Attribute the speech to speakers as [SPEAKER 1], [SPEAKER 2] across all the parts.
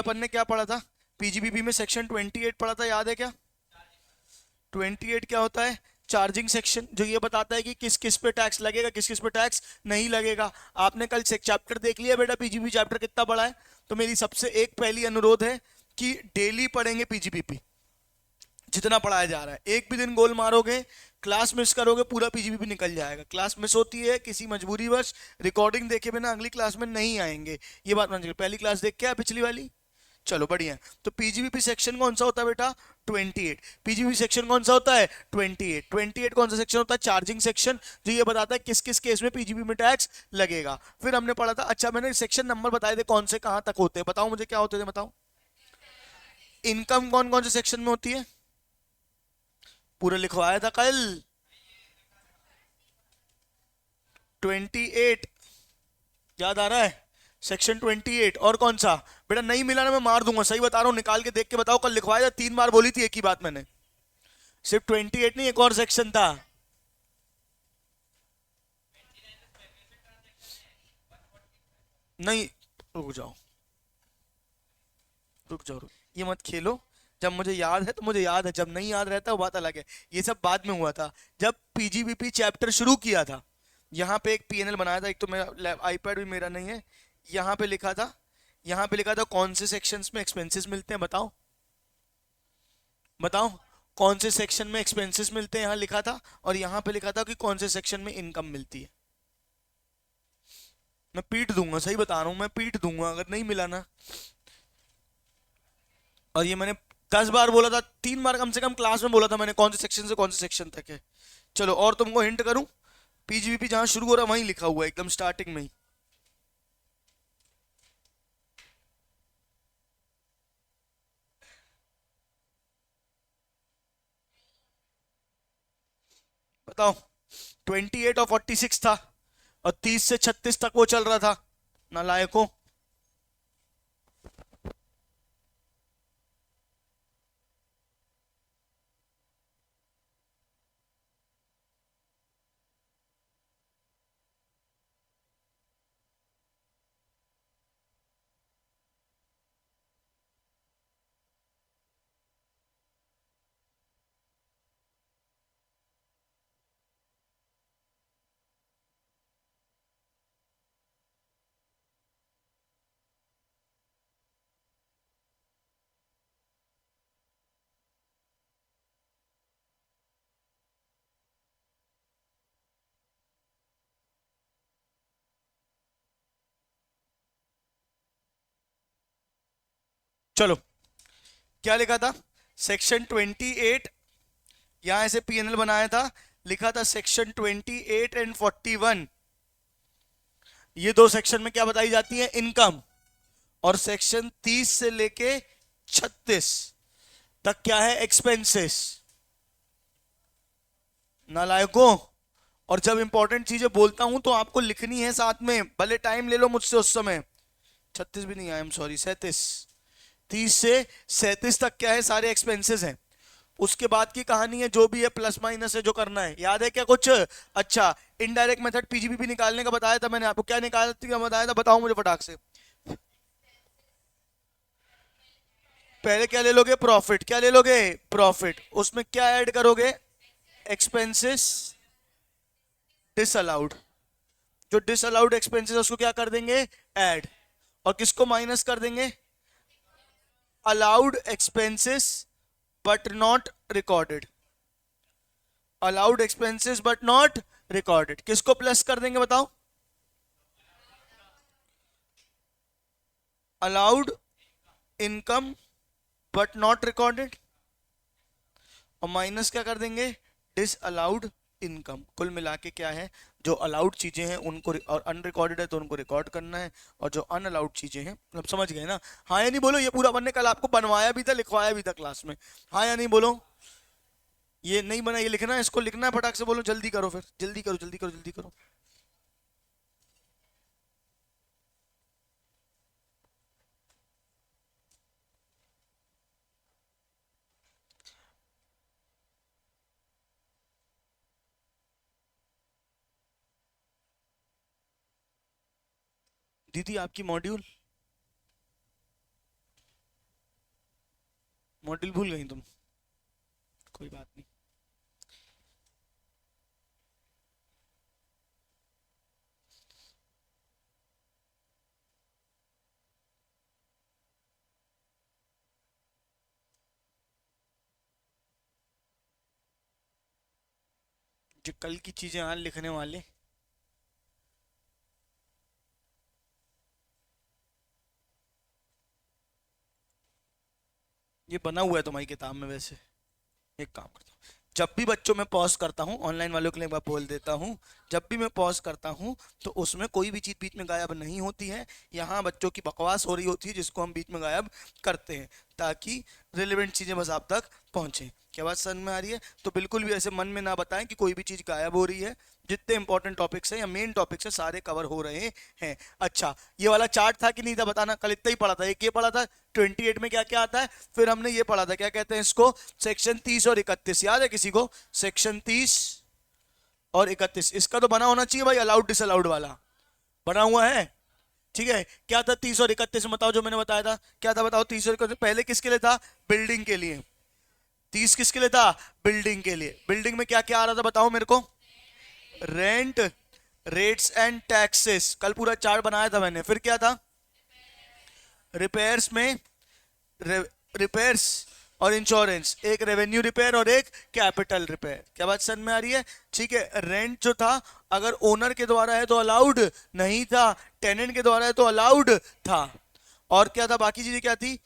[SPEAKER 1] अपन ने क्या पढ़ा था पीजीबीपी में? सेक्शन 28 पढ़ा था, याद है क्या? 28 क्या होता है? चार्जिंग सेक्शन, जो ये बताता है कि किस किस पे टैक्स लगेगा, किस किस पे टैक्स नहीं लगेगा। आपने कल चैप्टर देख लिया बेटा, पीजीबी चैप्टर कितना बड़ा है? तो मेरी सबसे एक पहली अनुरोध है कि डेली पढ़ेंगे पीजीबीपी, जितना पढ़ाया जा रहा है। एक भी दिन गोल मारोगे, क्लास मिस करोगे, पूरा पीजीबीपी निकल जाएगा। क्लास मिस होती है किसी मजबूरीवश, रिकॉर्डिंग देखे बिना अगली क्लास में नहीं आएंगे, ये बात मान लीजिए। पहली क्लास देख के आए पिछली वाली? चलो बढ़िया। तो पीजीबीपी सेक्शन कौन सा होता है बेटा? 28। पीजीबीपी सेक्शन कौन सा होता है? 28। 28 कौन सा सेक्शन होता है? चार्जिंग सेक्शन, जो ये बताता है किस किस केस में पीजीबीपी में टैक्स लगेगा। फिर हमने पढ़ा था, अच्छा मैंने सेक्शन नंबर बताए थे कौन से कहां तक होते हैं, बताओ मुझे क्या होते थे, बताओ। इनकम कौन कौन से सेक्शन में होती है? पूरा लिखवाया था कल। 28 याद आ रहा है? सेक्शन 28। और कौन सा? बेटा नहीं मिला ना मैं मार दूंगा, सही बता रहा हूँ, निकाल के देख के बताओ। कल लिखवाया था, 3 बार बोली थी एक ही बात मैंने। सिर्फ 28 नहीं, एक और सेक्शन था। नहीं, रुक जाओ, ये मत खेलो। जब मुझे याद है तो मुझे याद है, जब नहीं याद रहता वो बात अलग है। ये सब बाद में हुआ था जब पीजीबीपी चैप्टर शुरू किया था। यहाँ पे एक पीएनएल बनाया था, एक तो मेरा आईपैड भी मेरा नहीं है। यहाँ पे लिखा था, यहाँ पे लिखा था कौन से सेक्शंस में एक्सपेंसेस मिलते हैं, बताओ बताओ। कौन से सेक्शन में एक्सपेंसेस मिलते हैं, यहाँ लिखा था। और यहाँ पे लिखा था कि कौन से सेक्शन में इनकम मिलती है। मैं पीट दूंगा, सही बता रहा हूँ, मैं पीट दूंगा अगर नहीं मिला ना। और ये मैंने 10 बार बोला था, 3 बार कम से कम क्लास में बोला था मैंने, कौन से सेक्शन से कौन से सेक्शन तक है। चलो और तुमको हिंट करूं, पीजीबीपी जहां शुरू हो रहा है वहीं लिखा हुआ है एकदम स्टार्टिंग में ही। बताओ। 28 और 46 था, और 30 से 36 तक वो चल रहा था। नालायकों। चलो, क्या लिखा था? सेक्शन 28, यहां ऐसे पीएनएल बनाया था, लिखा था सेक्शन 28 एंड 41। ये दो सेक्शन में क्या बताई जाती है? इनकम। और सेक्शन 30 से लेके 36 तक क्या है? एक्सपेंसेस। नालायकों। और जब इंपॉर्टेंट चीजें बोलता हूं तो आपको लिखनी है साथ में, भले टाइम ले लो मुझसे उस समय। 36 भी नहीं, आई एम सॉरी, 37। 30 से 37 तक क्या है? सारे एक्सपेंसेस हैं। उसके बाद की कहानी है, जो भी है प्लस माइनस है, जो करना है। याद है क्या कुछ? अच्छा, इनडायरेक्ट मेथड पीजीबीपी निकालने का बताया था मैंने आपको, क्या निकालने का बताया था, बताओ मुझे फटाक से। पहले क्या ले लोगे? प्रॉफिट। क्या ले लोगे? प्रॉफिट। उसमें क्या ऐड करोगे? Expenses disallowed. जो डिसअलाउड एक्सपेंसेस उसको क्या कर देंगे? ऐड। और किसको माइनस कर देंगे? Allowed expenses but not recorded. Allowed expenses but not recorded किसको प्लस कर देंगे, बताओ? Allowed income but not recorded. और माइनस क्या कर देंगे? Disallowed income. कुल मिला के क्या है? जो अलाउड चीजें हैं उनको और अनरिकॉर्डेड है तो उनको रिकॉर्ड करना है, और जो अनअलाउड चीजें हैं, मतलब समझ गए ना? हाँ या नहीं बोलो, ये पूरा बनने कल आपको बनवाया भी था, लिखवाया भी था क्लास में। हाँ या नहीं बोलो? ये नहीं बना, ये लिखना है, इसको लिखना है, फटाक से बोलो, जल्दी करो, फिर जल्दी करो, जल्दी करो, जल्दी करो। दीदी आपकी मॉड्यूल मॉड्यूल भूल गई तुम, कोई बात नहीं। जो कल की चीजें आज लिखने वाले, ये बना हुआ है तुम्हारी किताब में वैसे। एक काम करता हूँ, जब भी बच्चों में पॉज करता हूँ, ऑनलाइन वालों के लिए एक बार बोल देता हूँ, जब भी मैं पॉज करता हूँ तो उसमें कोई भी चीज़ बीच में गायब नहीं होती है। यहाँ बच्चों की बकवास हो रही होती है जिसको हम बीच में गायब करते हैं, ताकि रिलेवेंट चीज़ें बस आप तक पहुँचें। क्या बात समझ में आ रही है? तो बिल्कुल भी ऐसे मन में ना बताएं कि कोई भी चीज़ गायब हो रही है। जितने इंपॉर्टेंट टॉपिक्स हैं या मेन टॉपिक्स हैं सारे कवर हो रहे हैं। अच्छा, ये वाला चार्ट था कि नहीं था बताना? कल इतना ही पढ़ा था, एक ये पढ़ा था 28 में क्या क्या आता है, फिर हमने ये पढ़ा था क्या कहते हैं इसको, सेक्शन 30 और 31। याद है किसी को? सेक्शन 30 और 31 इसका तो बना होना चाहिए भाई, अलाउड डिसअलाउड वाला बना हुआ है। ठीक है, क्या था 30 और 31 में? बताओ जो मैंने बताया था क्या था, बताओ। 30 और 31 पहले किसके लिए था? बिल्डिंग के लिए। 30 किसके लिए था? बिल्डिंग के लिए। बिल्डिंग में क्या क्या आ रहा था बताओ मेरे को? रेंट, रेट्स एंड टैक्सेस, कल पूरा चार्ट बनाया था मैंने। फिर क्या था? रिपेयर्स में रिपेयर्स और इंश्योरेंस, एक रेवेन्यू रिपेयर और एक कैपिटल रिपेयर। क्या बात समझ में आ रही है? ठीक है, रेंट जो था अगर ओनर के द्वारा है तो अलाउड नहीं था, टेनेंट के द्वारा है तो अलाउड था। और क्या था? बाकी चीजें क्या थी?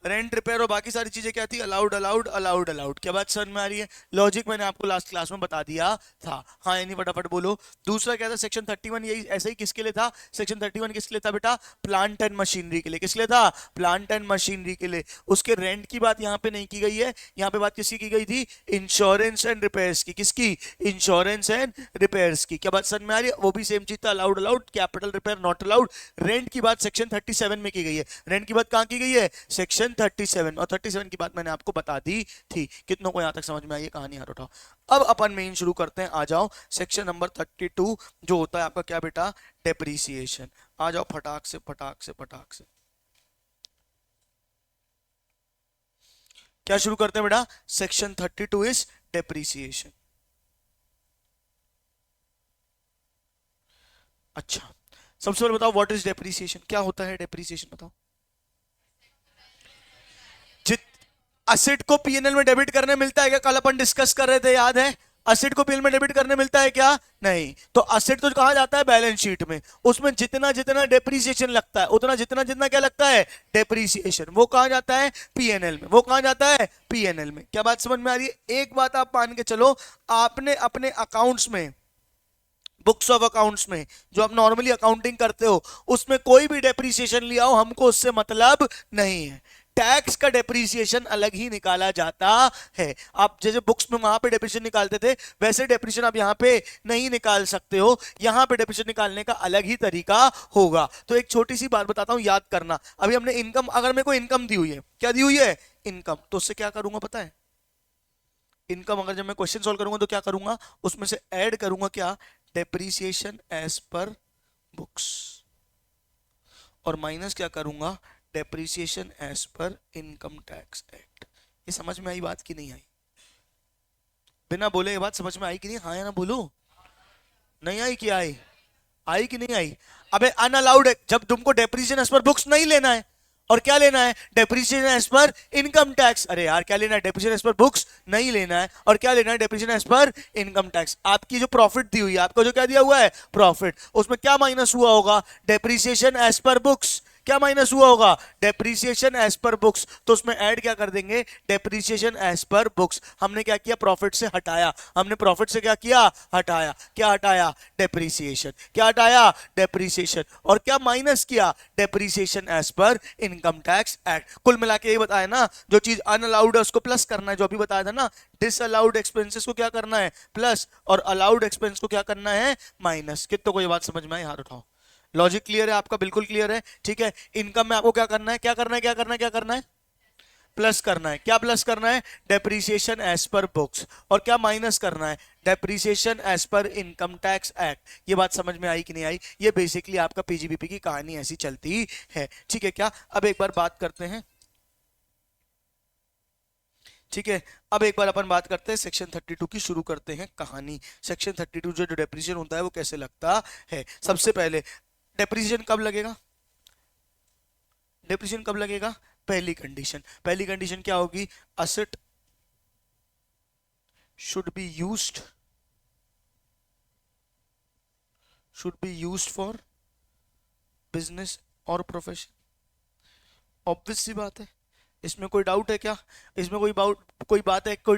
[SPEAKER 1] रेंट, रिपेयर और बाकी सारी चीजें क्या थी? Allowed allowed allowed allowed. क्या बात समझ में आ रही है? लॉजिक मैंने आपको लास्ट क्लास में बता दिया था। हाँ यानी फटाफट बोलो। दूसरा क्या था? सेक्शन 31 यही ऐसे ही किसके लिए था? सेक्शन 31 किसके लिए था बेटा? प्लांट एंड मशीनरी के लिए। किसके लिए था? प्लांट एंड मशीनरी के लिए। उसके रेंट की बात यहाँ पे नहीं की गई है, यहाँ पे बात किसकी की गई थी? इंश्योरेंस एंड रिपेयर्स की। किसकी? इंश्योरेंस एंड रिपेयर्स की। क्या बात समझ में आ रही है? वो भी सेम चीज था, allowed allowed, capital repair not allowed. Rent की बात सेक्शन 37 में की गई है। रेंट की बात कहाँ की गई है? सेक्शन 37। और 37 की बात मैंने आपको बता दी थी। कितनों को यहां तक समझ में आई है कहानी? हाथ उठाओ। अब अपन मेन शुरू करते हैं, आ जाओ। सेक्शन नंबर 32 जो होता है आपका क्या बेटा? डेप्रीसिएशन। आ जाओ फटाक से फटाक से फटाक से। क्या शुरू करते हैं बेटा? Section 32 is depreciation. अच्छा, सबसे पहले बताओ व्हाट इज डेप्रीसिएशन, क्या होता है डेप्रीसिएशन बताओ। जित असेट को पीएनएल में डेबिट करने मिलता है क्या? कल अपन डिस्कस कर रहे थे, याद है? असेट को पीएनएल में डेबिट करने मिलता है क्या? नहीं। तो असेट तो कहा जाता है बैलेंस शीट में, उसमें जितना जितना डेप्रीसिएशन लगता है उतना जितना जितना क्या लगता है? डेप्रीसिएशन। वो कहा जाता है पीएनएल में। वो कहा जाता है पीएनएल में। क्या बात समझ में आ रही है? एक बात आप मान के चलो, आपने अपने अकाउंट्स में, बुक्स ऑफ अकाउंट्स में जो आप नॉर्मली अकाउंटिंग करते हो, उसमें कोई भी डेप्रीसिएशन लिया हो, हमको उससे मतलब नहीं है। टैक्स का डेप्रीसिएशन अलग ही निकाला जाता है। आप जैसे बुक्स में वहां पे डेप्रीसिएशन निकालते थे, वैसे डेप्रीसिएशन आप यहाँ पे नहीं निकाल सकते हो। यहाँ पे डेप्रीसिएशन निकालने का अलग ही तरीका होगा। तो एक छोटी सी बात बताता हूँ, याद करना। अभी हमने इनकम, अगर मेरे को इनकम दी हुई है, क्या दी हुई है? इनकम। तो उससे क्या करूंगा पता है? इनकम अगर जब मैं क्वेश्चन सॉल्व करूंगा तो क्या करूंगा? उसमें से ऐड करूंगा क्या? Depreciation as per books. और माइनस क्या करूंगा? Depreciation as per income tax act. ये समझ में आई बात कि नहीं आई? बिना बोले ये बात समझ में आई कि नहीं? हाँ या ना बोलो। नहीं आई कि आई? आई कि नहीं आई? अबे अनअलाउड है, जब तुमको डेप्रीसिएशन एज पर बुक्स नहीं लेना है, और क्या लेना है? Depreciation as per income tax. अरे यार क्या लेना है? डेप्रीसिएशन एज पर बुक्स नहीं लेना है, और क्या लेना है? Depreciation as per income tax. आपकी जो प्रॉफिट दी हुई है, आपको जो क्या दिया हुआ है? प्रॉफिट। उसमें क्या माइनस हुआ होगा? Depreciation as per books. क्या माइनस हुआ होगा? Depreciation as per books. तो उसमें ऐड क्या कर देंगे? Depreciation as per books. हमने क्या किया? प्रॉफिट से हटाया। हमने प्रॉफिट से क्या किया? हटाया। क्या हटाया? डेप्रीसिएशन। क्या हटाया? डेप्रीसिएशन। और क्या माइनस किया? Depreciation as per income tax act. कुल मिला के ये बताया ना, जो चीज अनअलाउड है उसको प्लस करना है, जो अभी बताया था ना, डिसअलाउड एक्सपेंसेस को क्या करना है? प्लस, और अलाउड एक्सपेंस को क्या करना है? माइनस। कितनों को ये बात समझ में आई? हाथ उठाओ। लॉजिक क्लियर है आपका? बिल्कुल क्लियर है। ठीक है, इनकम में आपको क्या करना है? क्या करना है? क्या करना है? क्या करना है? प्लस करना है। क्या प्लस करना है? Depreciation as per books. और क्या माइनस करना है? Depreciation as per income tax act. ये बात समझ में आई कि नहीं आई? ये बेसिकली आपका पीजीबीपी की कहानी ऐसी चलती है। ठीक है क्या? अब एक बार बात करते हैं, ठीक है, अब एक बार अपन बात करते हैं सेक्शन 32 की, शुरू करते हैं कहानी। सेक्शन 32 जो डेप्रिसिएशन होता है वो कैसे लगता है। सबसे पहले डेप्रिसिएशन कब लगेगा, डेप्रिसिएशन कब लगेगा, पहली कंडीशन क्या होगी, asset should be used for business और प्रोफेशन। ऑब्वियस सी बात है, इसमें कोई डाउट है क्या, इसमें कोई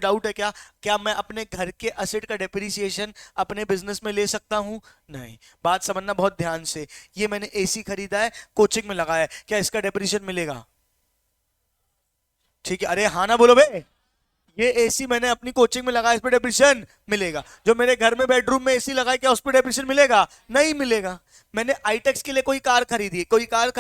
[SPEAKER 1] डाउट है क्या, क्या मैं अपने घर के असेट का डेप्रिसिएशन अपने बिजनेस में ले सकता हूं, नहीं। बात समझना बहुत ध्यान से, ये मैंने एसी खरीदा है, कोचिंग में लगाया है, क्या इसका डेप्रिसिएशन मिलेगा, ठीक है, अरे हाँ ना बोलो बे, ये एसी मैंने अपनी कोचिंग में लगाया, इस पे डेप्रिसिएशन मिलेगा। जो मेरे घर में बेडरूम में एसी लगाया, क्या उस पे डेप्रिसिएशन मिलेगा, नहीं मिलेगा। मैंने आईटेक्स के लिए कोई कार खरीदी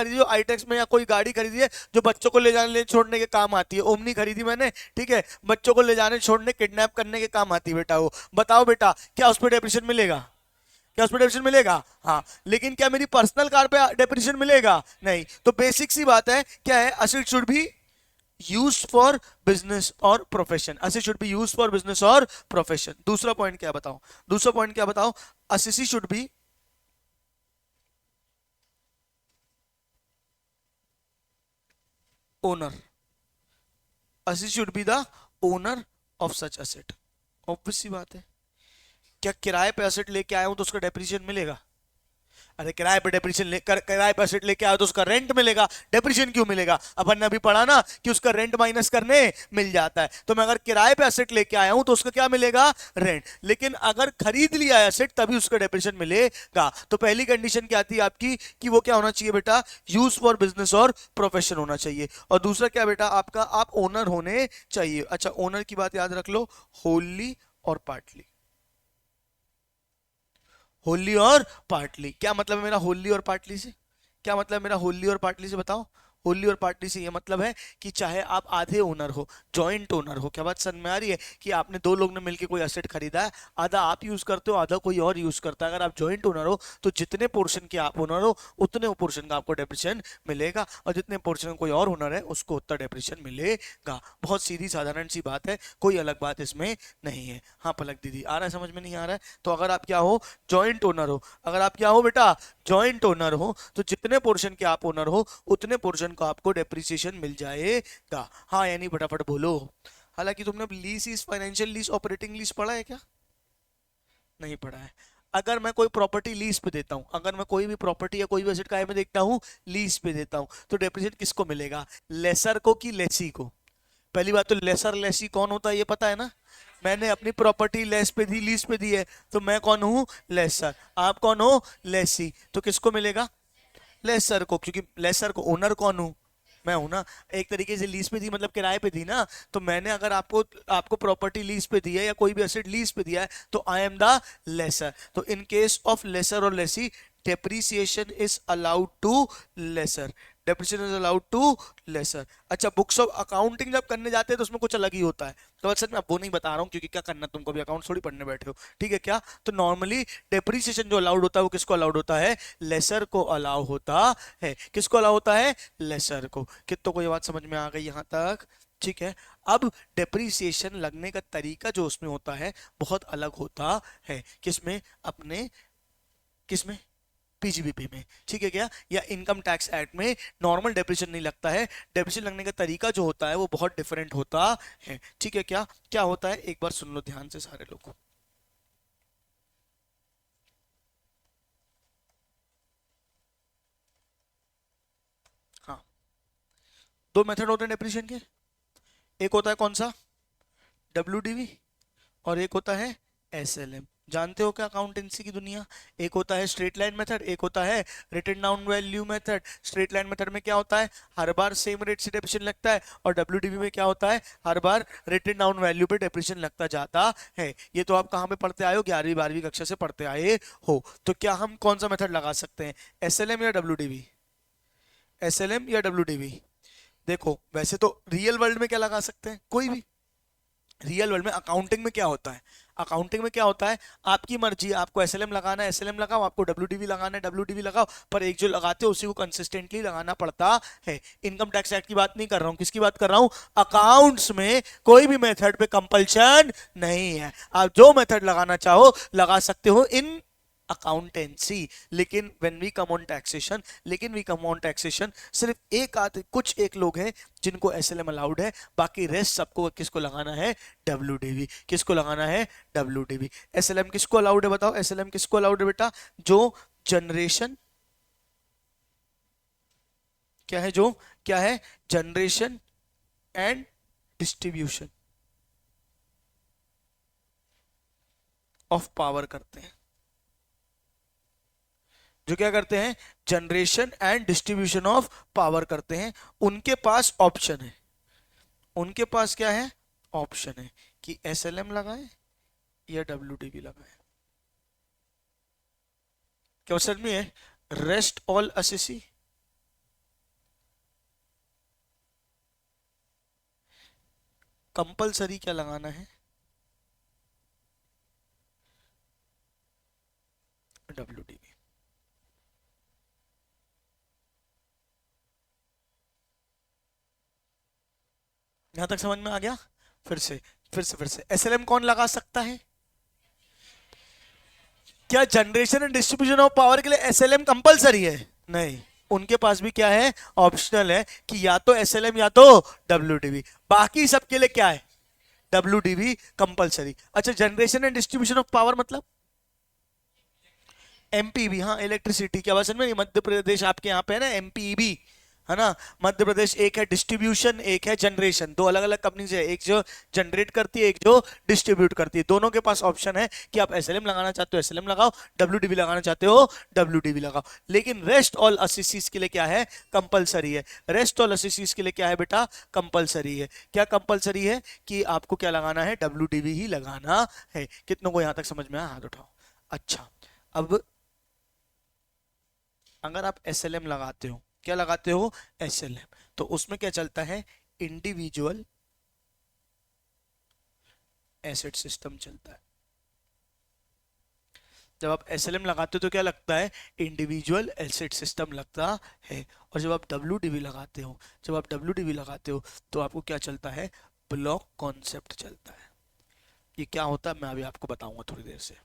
[SPEAKER 1] जो आईटेक्स में, या कोई गाड़ी खरीदी है जो बच्चों को ले जाने ले छोड़ने के काम आती है, ओमनी खरीदी मैंने, ठीक है, बच्चों को ले जाने छोड़ने किडनैप करने के काम आती है बेटा वो, बताओ बेटा क्या उस पर डेप्रिसिएशन मिलेगा, क्या उस पर डेप्रिसिएशन मिलेगा, हाँ। लेकिन क्या मेरी पर्सनल कार पे डेप्रिसिएशन मिलेगा, नहीं। तो बेसिक सी बात है, क्या है, asset should be used for business और profession, assets should be used for business और profession। दूसरा पॉइंट क्या बताओ, assets should be owner, assets should be the owner of such asset। Obvious सी बात है, क्या किराए पे असेट लेके आया हूं तो उसका डेप्रिसिएशन मिलेगा, अरे किराए पे डेप्रिसिएशन लेकर किराए पे असेट लेके आया तो उसका रेंट मिलेगा, डेप्रिसिएशन क्यों मिलेगा, अपन ने अभी पढ़ा ना कि उसका रेंट माइनस करने मिल जाता है। तो मैं अगर किराए पे असेट लेके आया हूं तो उसका क्या मिलेगा, रेंट। लेकिन अगर खरीद लिया है असेट तभी उसका डेप्रिसिएशन मिलेगा। तो पहली कंडीशन क्या आती है आपकी कि वो क्या होना चाहिए बेटा, यूज फॉर बिजनेस और प्रोफेशन होना चाहिए। और दूसरा क्या बेटा आपका, आप ओनर होने चाहिए। अच्छा, ओनर की बात याद रख लो, होली और पार्टली, होली और पार्टली। क्या मतलब है मेरा होली और पार्टली से, क्या मतलब मेरा होली और पार्टली से, बताओ। होली और पार्टली से ये मतलब है कि चाहे आप आधे ओनर हो, जॉइंट ओनर हो, क्या बात समझ में आ रही है, कि आपने दो लोग ने मिलकर कोई एसेट खरीदा है, आधा आप यूज करते हो, आधा कोई और यूज करता है। अगर आप जॉइंट ओनर हो तो जितने पोर्शन के आप ओनर हो उतने पोर्शन का आपको डेप्रिसिएशन मिलेगा, और जितने पोर्शन का कोई और ओनर है उसको उतना डेप्रिसिएशन मिलेगा। बहुत सीधी साधारण सी बात है, कोई अलग बात इसमें नहीं है। हाँ पलक दीदी, आ रहा है समझ में, नहीं आ रहा है? तो अगर आप क्या हो, जॉइंट ओनर हो, अगर आप क्या हो बेटा, जॉइंट ओनर हो, तो जितने पोर्शन के आप ओनर हो उतने पोर्शन को आपको डेप्रिसिएशन मिल जाएगा। हाँ यानी फटाफट बोलो। हालांकि तुमने lease is financial lease, operating lease पढ़ा है क्या, नहीं पढ़ा है। अगर मैं कोई प्रॉपर्टी लीज पे देता हूं, अगर मैं कोई भी प्रॉपर्टी या कोई भी एसेट काय में देखता हूं, लीज पे देता हूं, तो डेप्रिसिएशन किसको मिलेगा, लेसर को कि लेसी को। पहली बात तो लेसर लेसी कौन होता है ये पता है ना, मैंने अपनी प्रॉपर्टी लेस पे दी, लीज पे दी है, तो मैं कौन हूं, लेसर। आप कौन हो, लेसी। तो किसको मिलेगा, लेसर को, क्योंकि लेसर को, ओनर कौन हूं, मैं हूं ना। एक तरीके से लीज पे दी मतलब किराए पे दी ना। तो मैंने अगर आपको आपको प्रॉपर्टी लीज पे दी है या कोई भी एसेट लीज पे दिया है तो आई एम द लेसर। तो इन केस ऑफ लेसर और lessee, depreciation is allowed to lessor, depreciation is allowed to lessor. अच्छा, बुक्स ऑफ अकाउंटिंग जब करने जाते हैं तो उसमें कुछ अलग ही होता है, तो सर मैं वो नहीं बता रहा हूँ क्योंकि क्या करना, तुमको भी अकाउंट थोड़ी पढ़ने बैठे हो, ठीक है क्या। तो नॉर्मली डेप्रिसिएशन जो अलाउड होता है वो किसको अलाउड होता है, लेसर को अलाउ होता है। किसको अलाउ होता है, लेसर को। कितनों को ये बात समझ में आ गई यहाँ तक, ठीक है। अब डेप्रिसिएशन लगने का तरीका जो उसमें होता है बहुत अलग होता है, किसमें, अपने किसमें, पीजीबीपी में, ठीक है क्या, या इनकम टैक्स एक्ट में नॉर्मल डेप्रिसिएशन नहीं लगता है। डेप्रिसिएशन लगने का तरीका जो होता है वो बहुत डिफरेंट होता है, ठीक है क्या। क्या होता है एक बार सुन लो ध्यान से सारे लोग। हाँ, दो मेथड होते हैं डेप्रिसिएशन के, एक होता है कौन सा, डब्ल्यूडीवी, और एक होता है एसएलएम। जानते हो क्या अकाउंटेंसी की दुनिया, एक होता है स्ट्रेट लाइन मेथड, एक होता है written down value method. Straight line method में क्या होता है, हर बार सेम रेट से डेप्रिसिएशन लगता है, और डब्ल्यूडीवी में क्या होता है, हर बार रिटन डाउन वैल्यू पे डेप्रिसिएशन लगता जाता है। ये तो आप कहाँ पे पढ़ते आए हो, 11वीं 12वीं कक्षा से पढ़ते आए हो। तो क्या हम कौन सा मेथड लगा सकते हैं, एसएलएम या डब्ल्यूडीवी, एसएलएम या डब्ल्यूडीवी। देखो वैसे तो रियल वर्ल्ड में क्या लगा सकते हैं, कोई भी। रियल वर्ल्ड में अकाउंटिंग में क्या होता है, अकाउंटिंग में क्या होता है, आपकी मर्जी, आपको एसएलएम लगाना है एसएलएम लगाओ, आपको डब्ल्यूडीवी लगाना है डब्ल्यूडीवी लगाओ, पर एक जो लगाते हो उसी को कंसिस्टेंटली लगाना पड़ता है। इनकम टैक्स एक्ट की बात नहीं कर रहा हूं, किसकी बात कर रहा हूं, अकाउंट्स में कोई भी मेथड पे कंपल्शन नहीं है, आप जो मेथड लगाना चाहो लगा सकते हो इन अकाउंटेंसी। लेकिन when we come on taxation, सिर्फ एक आध कुछ एक लोग हैं जिनको एसएलएम अलाउड है, बाकी रेस्ट सबको किसको लगाना है, डब्ल्यूडीवी। किसको लगाना है, डब्ल्यूडीवी। एसएलएम किसको अलाउड है बताओ, एसएलएम किसको अलाउड है बेटा, जो जनरेशन क्या है, जो क्या है, generation and distribution of power करते हैं, जो क्या करते हैं, generation and distribution of power करते हैं, उनके पास ऑप्शन है, उनके पास क्या है, ऑप्शन है कि एसएलएम लगाएं या डब्ल्यूडीवी लगाएं। क्वेश्चन में है रेस्ट ऑल असेसी, कंपलसरी क्या लगाना है, डब्ल्यूडीवी। यहां तक समझ में आ गया। फिर से एसएलएम कौन लगा सकता है, क्या generation and distribution of power के लिए एसएलएम कंपलसरी है, नहीं, उनके पास भी क्या है, ऑप्शनल है कि या तो एसएलएम या तो डब्ल्यूडीवी, बाकी सबके लिए क्या है, डब्ल्यूडीवी कंपलसरी। अच्छा, generation and distribution of power मतलब एमपीबी, हाँ इलेक्ट्रिसिटी, क्या बात समझ में, मध्य प्रदेश आपके यहाँ पे है ना एमपीबी, है ना, मध्य प्रदेश एक है डिस्ट्रीब्यूशन एक है जनरेशन, दो अलग अलग कंपनीज है, एक जो जनरेट करती है एक जो डिस्ट्रीब्यूट करती है, दोनों के पास ऑप्शन है कि आप एसएलएम लगाना चाहते हो एसएलएम लगाओ, डब्ल्यूडीवी लगाना चाहते हो डब्ल्यूडीवी लगाओ। लेकिन रेस्ट ऑल असेसीज के लिए क्या है, कंपलसरी है। रेस्ट ऑल असेसीज के लिए क्या है बेटा, कंपलसरी है। क्या कंपलसरी है कि आपको क्या लगाना है, डब्ल्यूडीवी ही लगाना है। कितनों को यहां तक समझ में आया, हाथ उठाओ। अच्छा, अब अगर आप एसएलएम लगाते हो, क्या लगाते हो, एसएलएम, तो उसमें क्या चलता है, इंडिविजुअल एसेट सिस्टम चलता है। जब आप एसएलएम लगाते हो तो क्या लगता है, इंडिविजुअल एसेट सिस्टम लगता है। और जब आप डब्ल्यूडीवी लगाते हो, तो आपको क्या चलता है, ब्लॉक कॉन्सेप्ट चलता है। ये क्या होता है मैं अभी आपको बताऊंगा थोड़ी देर से।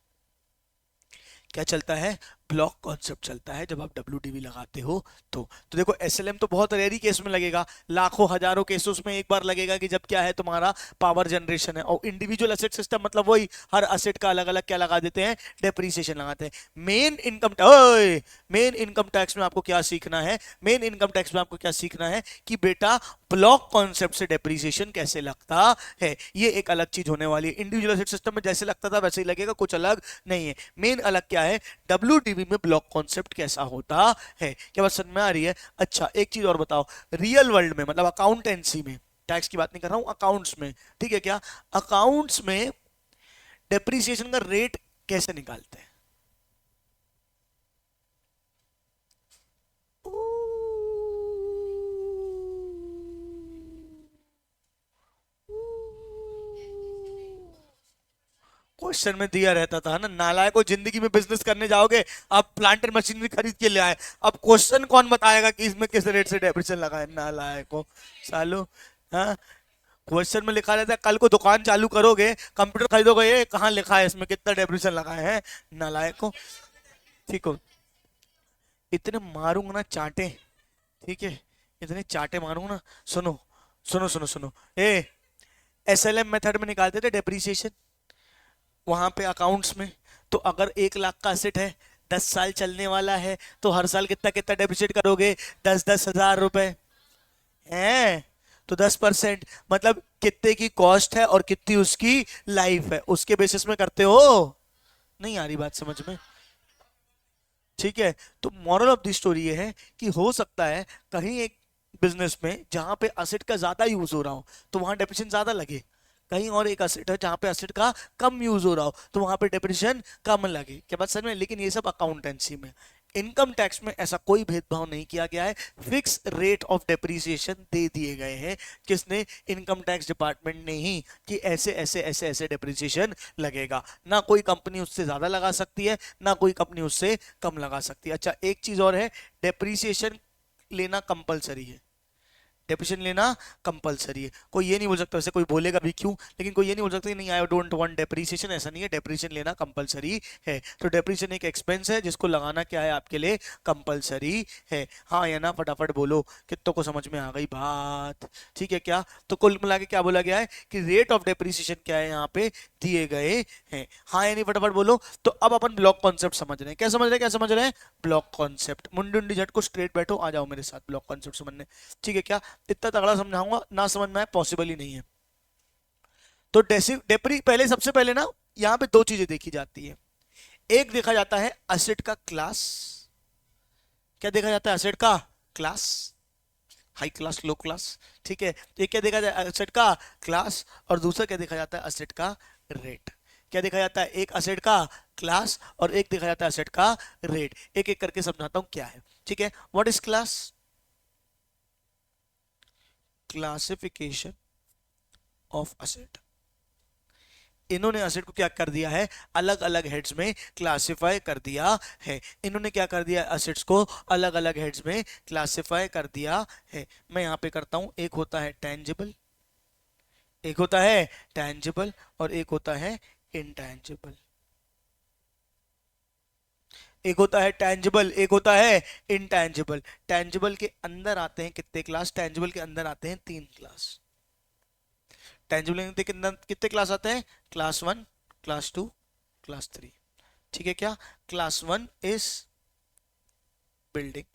[SPEAKER 1] क्या चलता है, ब्लॉक कॉन्सेप्ट चलता है जब आप डब्ल्यूडीवी लगाते हो तो देखो एसएलएम तो बहुत रेयर केस में लगेगा, लाखों हजारों केसेस में एक बार लगेगा कि जब क्या है तुम्हारा पावर जनरेशन है। और इंडिविजुअल एसेट सिस्टम मतलब वही हर एसेट का अलग अलग क्या लगा देते हैं, डेप्रीसिएशन लगाते हैं। मेन इनकम टैक्स में आपको क्या सीखना है, मेन इनकम टैक्स में आपको क्या सीखना है कि बेटा ब्लॉक कॉन्सेप्ट से डेप्रीसिएशन कैसे लगता है, ये एक अलग चीज होने वाली है। इंडिविजुअल एसेट सिस्टम में जैसे लगता था वैसे ही लगेगा, कुछ अलग नहीं है। मेन अलग क्या है, डब्ल्यूडीवी में ब्लॉक कॉन्सेप्ट कैसा होता है। क्या बात समझ में आ रही है। अच्छा, एक चीज और बताओ, रियल वर्ल्ड में मतलब अकाउंटेंसी में, टैक्स की बात नहीं कर रहा हूं, अकाउंट्स में, ठीक है, क्या अकाउंट्स में डेप्रीसिएशन का रेट कैसे निकालते हैं, क्वेश्चन में दिया रहता था ना, नालायक को जिंदगी में बिजनेस करने जाओगे, आप प्लांटर मशीनरी खरीद के ले आए, अब क्वेश्चन कौन बताएगा कि इसमें किस रेट से डेप्रिसिएशन लगा है, नालायक को सालो। हाँ, क्वेश्चन में लिखा रहता है कल को दुकान चालू करोगे, कंप्यूटर खरीदोगे, ये कहाँ लिखा है इसमें कितना डेप्रिसिएशन लगा है, नालायक को। ठीक हो, इतने मारूंगा ना चाटे, ठीक है, इतने चाटे मारूंगा ना। सुनो सुनो सुनो सुनो, ए एसएलएम मेथड में निकालते थे डेप्रिसिएशन वहां पे अकाउंट्स में, तो अगर 1 लाख का असेट है, 10 साल चलने वाला है, तो हर साल कितना कितना डेप्रिसिएट करोगे, 10-10 हजार रुपए है, तो 10%, मतलब कितने की कॉस्ट है और कितनी उसकी लाइफ है, उसके बेसिस में करते हो। नहीं आ रही बात समझ में, ठीक है। तो मॉरल ऑफ द स्टोरी ये है कि हो सकता है कहीं एक बिजनेस में जहां पे असेट का ज्यादा यूज हो रहा हो तो वहां डेप्रिसिएशन ज्यादा लगे, कहीं और एक असेट है जहां पे असेट का कम यूज हो रहा हो तो वहां पे डेप्रिसिएशन कम लगे। क्या बात समझ में, लेकिन ये सब अकाउंटेंसी में। इनकम टैक्स में ऐसा कोई भेदभाव नहीं किया गया है, फिक्स रेट ऑफ डेप्रिसिएशन दे दिए गए हैं। किसने? इनकम टैक्स डिपार्टमेंट ने ही, कि ऐसे ऐसे ऐसे ऐसे डेप्रिसिएशन लगेगा। ना कोई कंपनी उससे ज्यादा लगा सकती है, ना कोई कंपनी उससे कम लगा सकती है। अच्छा, एक चीज और है, डेप्रिसिएशन लेना कंपलसरी है। डेप्रिसिएशन लेना कंपलसरी है। कोई ये नहीं बोल सकता, वैसे कोई बोलेगा भी क्यों, लेकिन कोई ये नहीं बोल सकता नहीं आई डोंट वांट डेप्रिसिएशन, ऐसा नहीं है, डेप्रिसिएशन लेना कंपलसरी है। तो डेप्रिसिएशन एक एक्सपेंस है जिसको लगाना क्या है आपके लिए? कंपलसरी है। हाँ या ना फटाफट बोलो, कितनों को समझ में आ गई बात? ठीक है क्या? तो कुल मिला के क्या बोला गया है कि रेट ऑफ डेप्रिसिएशन क्या है यहाँ पे दिए गए हैं। हाँ या नहीं फटाफट बोलो। तो अब अपन ब्लॉक कॉन्सेप्ट समझ रहे हैं। क्या समझ रहे हैं? क्या समझ रहे हैं? Block concept. मुंडी उंडी झट को स्ट्रेट बैठो, आ जाओ मेरे साथ ब्लॉक कॉन्सेप्ट समझने। ठीक है क्या? इतना तगड़ा समझाऊंगा, ना समझ में आए पॉसिबल ही नहीं है। तो डेप्री पहले, सबसे पहले ना यहां पे दो चीजें देखी जाती है। एक देखा जाता है एसेट का क्लास। क्या देखा जाता है? एसेट का क्लास, हाई क्लास, लो क्लास। ठीक है, तो एक क्या देखा जाए? एसेट का क्लास। और दूसरा क्या देखा जाता है? एसेट का रेट। क्या देखा जाता है? एक एसेट का क्लास और एक देखा जाता है एसेट का रेट। एक एक करके समझाता हूं क्या है। ठीक है, what is class? Classification of asset. इन्होंने एसेट को क्या कर दिया है? अलग अलग हेड्स में क्लासिफाई कर दिया है। इन्होंने क्या कर दिया? एसेट्स को अलग अलग हेड्स में क्लासिफाई कर दिया है। मैं यहां पे करता हूं, एक होता है टेंजिबल, एक होता है टेंजिबल और एक होता है इनटेंजिबल। एक होता है टेंजिबल, एक होता है इनटेंजिबल। टेंजिबल के अंदर आते हैं कितने क्लास? टेंजिबल के अंदर आते हैं 3 क्लास। टेंजिबल के अंदर कितने क्लास आते हैं? Class 1, class 2, class 3। ठीक है क्या? Class 1 is building,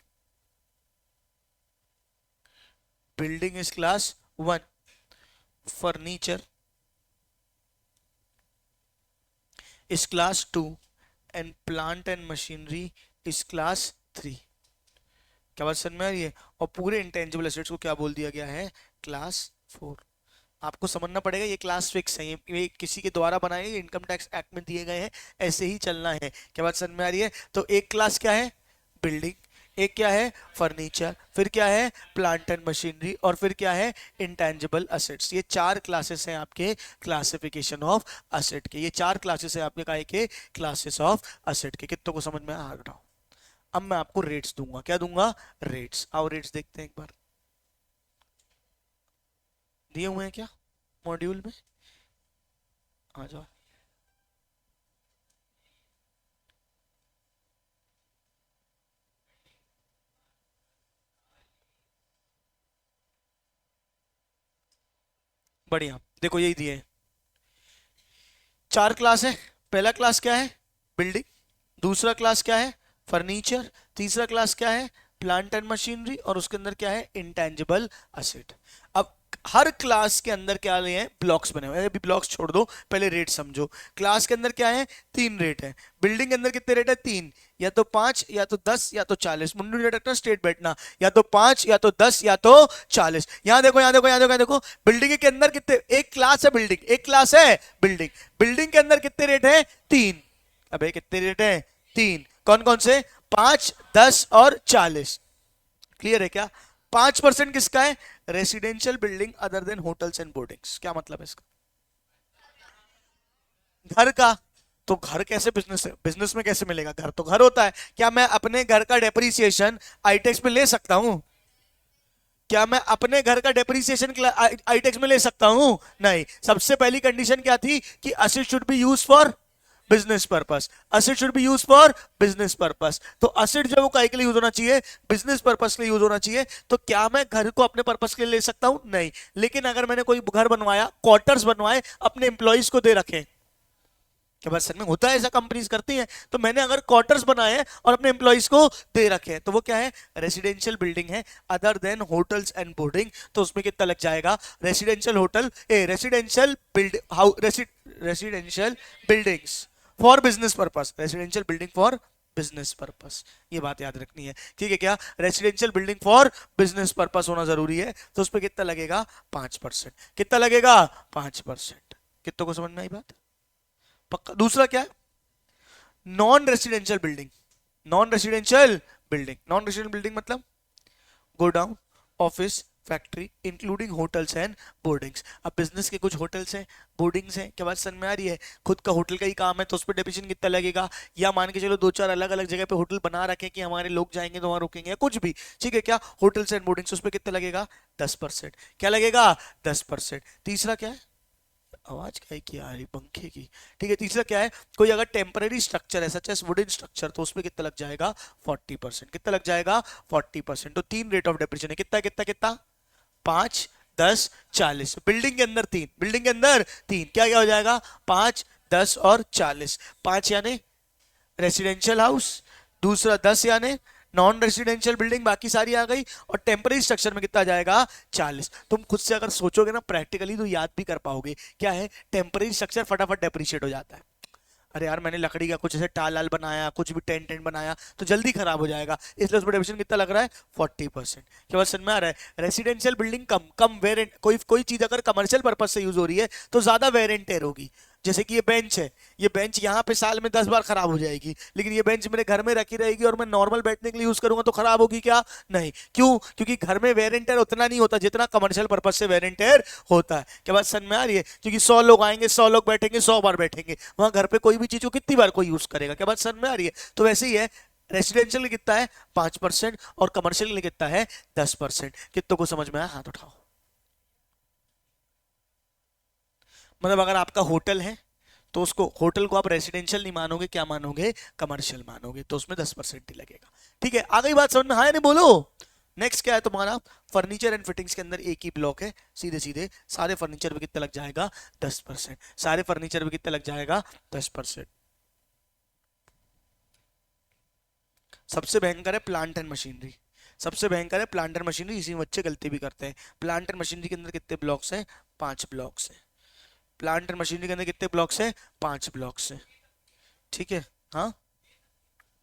[SPEAKER 1] building is class 1। Furniture is class 2 and plant and machinery is class 3। क्या बात समझ में आ रही है? और पूरे इंटेंजिबल एसेट्स को क्या बोल दिया गया है? क्लास 4। आपको समझना पड़ेगा, ये क्लास फिक्स है, ये किसी के द्वारा बनाए, इनकम टैक्स एक्ट में दिए गए हैं, ऐसे ही चलना है। क्या बात समझ में आ रही है? तो एक क्लास क्या है? बिल्डिंग, एक क्या है? फर्नीचर, फिर क्या है? प्लांट एंड मशीनरी, और फिर क्या है? Intangible assets. ये 4 क्लासेस हैं आपके क्लासिफिकेशन ऑफ असेट के। ये 4 क्लासेस है आपके काय के? क्लासेस ऑफ असेट के। कितनों को समझ में आ रहा हूं? अब मैं आपको रेट्स दूंगा। क्या दूंगा? रेट्स। आओ रेट्स देखते हैं एक बार, दिए हुए हैं क्या मॉड्यूल में? आ जाओ। बढ़िया, देखो यही दिए हैं। 4 क्लास है। पहला क्लास क्या है? बिल्डिंग। दूसरा क्लास क्या है? फर्नीचर। तीसरा क्लास क्या है? Plant and machinery. और उसके अंदर क्या है? Intangible asset. अब हर क्लास के अंदर क्या ले हैं? ब्लॉक्स बने हुए हैं। अभी ब्लॉक्स छोड़ दो, पहले रेट समझो। क्लास के अंदर क्या है? 3 रेट है। बिल्डिंग के अंदर कितने रेट है? 3। या तो 5, या तो 10, या तो 40। मुंडू नहीं रखना, स्ट्रेट बैठना। या तो 5, या तो 10, या तो 40। यहां देखो, यहां देखो, यहां देखो, यहां देखो। बिल्डिंग के अंदर कितने? एक क्लास है बिल्डिंग, एक क्लास है बिल्डिंग। बिल्डिंग के अंदर कितने रेट है? 3। अबे कितने रेट है? 3। कौन कौन से? 5, 10 और 40। क्लियर है क्या? 5% किसका है? Residential building other than hotels and boardings. क्या मतलब है इसका? घर का। तो घर कैसे बिजनेस है? बिजनेस में कैसे मिलेगा? घर तो घर होता है। क्या मैं अपने घर का डेप्रिसिएशन आईटेक्स में ले सकता हूं? क्या मैं अपने घर का डेप्रिसिएशन आईटेक्स में ले सकता हूं? नहीं। सबसे पहली कंडीशन क्या थी? कि asset should be use for business purpose. Asset should be use for business purpose. तो असेट जो है वो काहे के लिए यूज होना चाहिए? बिजनेस पर्पस के लिए यूज होना चाहिए। तो क्या मैं घर को अपने पर्पस के लिए ले सकता हूं? नहीं। लेकिन अगर मैंने कोई घर बनवाया, क्वार्टर्स बनवाए, अपने एम्प्लॉइज को दे रखे, क्या बात सर में होता है? ऐसा कंपनीज करती हैं। तो मैंने अगर क्वार्टर्स बनाए हैं और अपने एम्प्लॉइज को दे रखे हैं, तो वो क्या है? रेसिडेंशियल बिल्डिंग है other than hotels and boarding. तो उसमें कितना लग जाएगा? Residential hotel, residential build residential buildings for business purpose. Residential building for business purpose, ये बात याद रखनी है। ठीक है क्या? Residential building for business purpose होना जरूरी है। तो उस पर कितना लगेगा? 5%। कितना लगेगा? 5%। कितनों को समझ में आई बात? पक्का। दूसरा क्या है? Non residential building. Non residential building, non residential building मतलब godown, office, factory including hotels and boardings. अब बिजनेस के कुछ होटल्स हैं, बोर्डिंग्स हैं, क्या बात समझ में आ रही है? खुद का होटल का ही काम है तो उस पर डेप्रिसिएशन कितना लगेगा, या मान के चलो दो चार अलग अलग जगह पे होटल बना रखे कि हमारे लोग जाएंगे तो वहां रुकेंगे, या कुछ भी, ठीक है क्या, होटल्स एंड बोर्डिंग्स, उस पर कितना लगेगा? 10%। क्या लगेगा? 10%। तीसरा क्या है, आवाज क्या है कि आ रही पंखे की, ठीक है। तीसरा क्या है, कोई अगर टेम्पररी स्ट्रक्चर है सच एज वुडन स्ट्रक्चर तो उसमें कितना लग जाएगा? 40%। कितना लग जाएगा? 40%। तो तीन रेट ऑफ डेप्रिसिएशन है, कितना कितना कितना? 5, 10, 40। बिल्डिंग के अंदर तीन, बिल्डिंग के अंदर तीन, क्या क्या हो जाएगा? 5, 10 और 40। 5 यानी रेसिडेंशियल हाउस, दूसरा 10 यानी नॉन रेसिडेंशियल बिल्डिंग, बाकी सारी आ गई, और टेम्पररी स्ट्रक्चर में कितना जाएगा? 40। तुम खुद से अगर सोचोगे ना प्रैक्टिकली तो याद भी कर पाओगे। क्या है, टेम्पररी स्ट्रक्चर फटाफट डेप्रिशिएट हो जाता है। अरे यार मैंने लकड़ी का कुछ ऐसे टाल लाल बनाया, कुछ भी टेंट टेंट बनाया तो जल्दी खराब हो जाएगा, इसलिए उसमें डेप्रिसिएशन कितना लग रहा है? 40%। क्या बात समझ में आ रहा है? रेसिडेंशियल बिल्डिंग कम कम वेरिएंट, कोई कोई चीज अगर कमर्शियल पर्पज से यूज हो रही है तो ज्यादा वेरिएंट टेयर होगी। जैसे कि ये बेंच है, ये बेंच यहाँ पे साल में 10 बार खराब हो जाएगी, लेकिन ये बेंच मेरे घर में रखी रहेगी और मैं नॉर्मल बैठने के लिए यूज करूंगा तो खराब होगी क्या? नहीं। क्यों? क्योंकि घर में वेर एंड टेयर उतना नहीं होता जितना कमर्शियल पर्पज से वेर एंड टेयर होता है। क्या बात समझ में आ रही है? क्योंकि 100 लोग आएंगे, 100 लोग बैठेंगे, 100 बार बैठेंगे, वहां घर पे कोई भी चीज को कितनी बार कोई यूज करेगा? क्या बात समझ में आ रही है? तो वैसे ही है, रेसिडेंशियल में कितना है? 5%, और कमर्शियल में कितना है? 10%। कितनों को समझ में आया? हाथ उठाओ। मतलब अगर आपका होटल है तो उसको, होटल को आप रेसिडेंशियल नहीं मानोगे, क्या मानोगे? कमर्शियल मानोगे, तो उसमें 10% ही लगेगा। ठीक है, आ गई बात समझ में? हाँ या नहीं बोलो। नेक्स्ट क्या है तुम्हारा? फर्नीचर एंड फिटिंग्स के अंदर एक ही ब्लॉक है, सीधे सीधे सारे फर्नीचर पे कितना लग जाएगा? 10%। सारे फर्नीचर पे कितना लग जाएगा? 10%। सबसे भयंकर है प्लांट एंड मशीनरी, सबसे भयंकर है प्लांट एंड मशीनरी, इसी में बच्चे गलती भी करते हैं। प्लांट एंड मशीनरी के अंदर कितने ब्लॉक्स हैं? 5 ब्लॉक्स हैं। प्लांट एंड मशीनरी के अंदर कितने ब्लॉक्स हैं? 5 ब्लॉक्स हैं। ठीक है। हाँ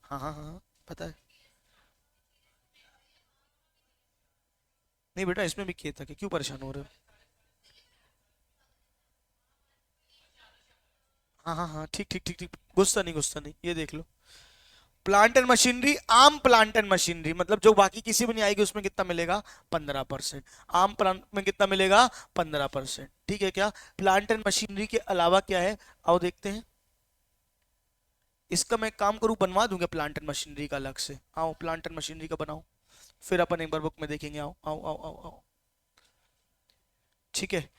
[SPEAKER 1] हाँ हाँ हाँ हाँ, पता है। नहीं बेटा, इसमें भी किए था कि, क्यों परेशान हो रहे हो? हाँ हाँ हाँ, ठीक ठीक ठीक ठीक, गुस्सा नहीं गुस्सा नहीं, ये देख लो। प्लांट एंड मशीनरी, आम प्लांट एंड मशीनरी मतलब जो बाकी किसी में नहीं आएगी उसमें कितना मिलेगा? 15%। आम प्लांट में कितना मिलेगा? 15%। ठीक है क्या? प्लांट एंड मशीनरी के अलावा क्या है, आओ देखते हैं। इसका मैं एक काम करूँ, बनवा दूंगा प्लांट एंड मशीनरी का अलग से। आओ प्लांट एंड मशीनरी का बनाओ, फिर अपन एक बार बुक में देखेंगे। आओ आओ आओ आओ आओ। ठीक है,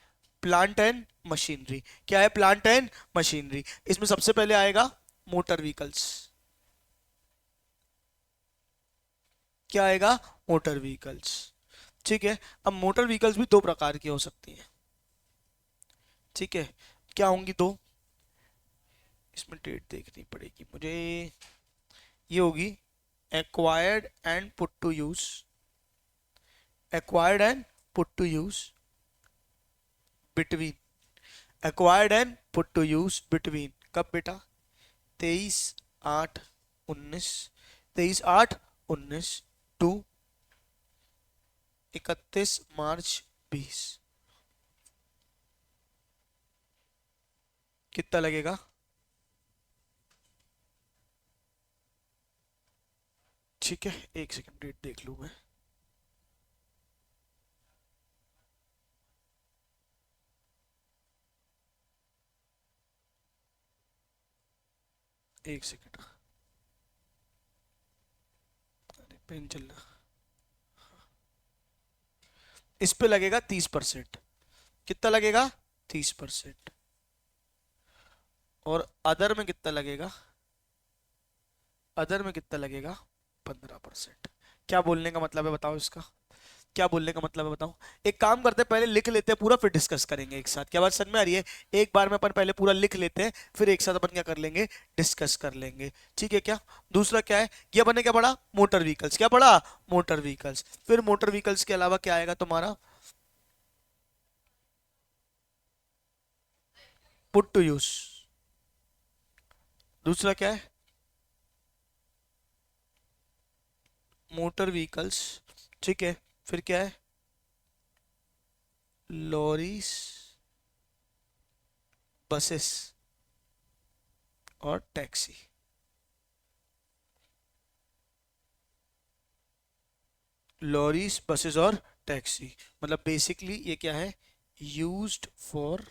[SPEAKER 1] प्लांट एंड मशीनरी क्या है? प्लांट एंड मशीनरी, इसमें सबसे पहले आएगा मोटर व्हीकल्स। क्या आएगा? Motor vehicles. ठीक है। अब मोटर व्हीकल्स भी दो प्रकार की हो सकती हैं। ठीक है, क्या होंगी दो? इसमें डेट देखनी पड़ेगी मुझे। ये होगी acquired and put to use, acquired and put to use between, acquired and put to use between कब बेटा? 23/8/19, 23/8/19 टू 31 मार्च 20। कितना लगेगा? ठीक है, एक सेकंड डेट देख लूं मैं। एक सेकंड, अरे पेन चल रहा। इस पे लगेगा 30%। कितना लगेगा? 30%। और अदर में कितना लगेगा? अदर में कितना लगेगा? 15%। क्या बोलने का मतलब है बताओ इसका? क्या बोलने का मतलब है बताओ? एक काम करते हैं, पहले लिख लेते हैं पूरा, फिर डिस्कस करेंगे एक साथ। क्या बात समझ में आ रही है? एक बार में अपन पहले पूरा लिख लेते हैं, फिर एक साथ अपन क्या कर लेंगे? डिस्कस कर लेंगे। ठीक है क्या? दूसरा क्या है, ये अपन ने क्या पढ़ा? Motor vehicles. क्या पढ़ा? Motor vehicles. फिर मोटर व्हीकल्स के अलावा क्या आएगा तुम्हारा? Put to use. दूसरा क्या है? Motor vehicles. ठीक है, फिर क्या है? लॉरीज, बसेस और टैक्सी। लॉरीज, बसेस और टैक्सी। मतलब बेसिकली ये क्या है, used for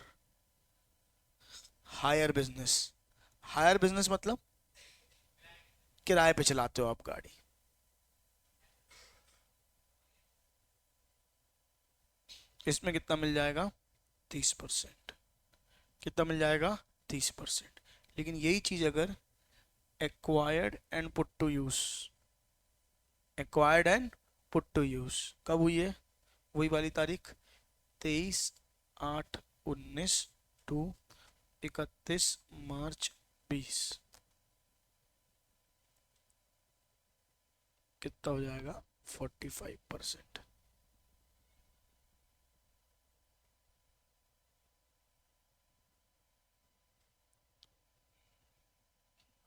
[SPEAKER 1] hire business. Hire business मतलब किराए पे चलाते हो आप गाड़ी। इसमें कितना मिल जाएगा, 30%। कितना मिल जाएगा, 30%। लेकिन यही चीज अगर acquired and put to use, acquired and put to use कब हुई है, वही वाली तारीख, 23/8/19 टू 31 मार्च 20, कितना हो जाएगा, 45%।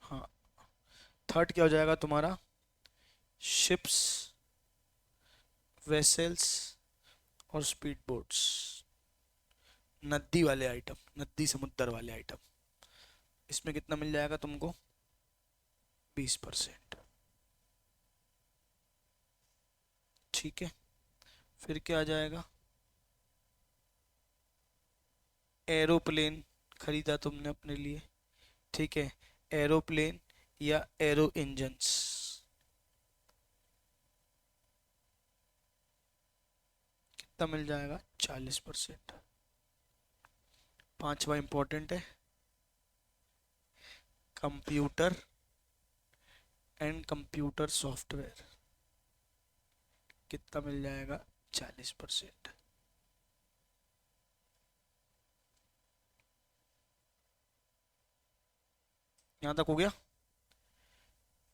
[SPEAKER 1] हाँ, थर्ड क्या हो जाएगा तुम्हारा, शिप्स, वेसल्स और स्पीड बोट्स, नदी वाले आइटम, नदी समुद्र वाले आइटम। इसमें कितना मिल जाएगा तुमको, 20%। ठीक है, फिर क्या आ जाएगा, एरोप्लेन खरीदा तुमने अपने लिए, ठीक है, एरोप्लेन या एरो इंजन्स, कितना मिल जाएगा, 40%। पांचवा इंपॉर्टेंट है, कंप्यूटर एंड कंप्यूटर सॉफ्टवेयर, कितना मिल जाएगा, 40%। यहां तक हो गया।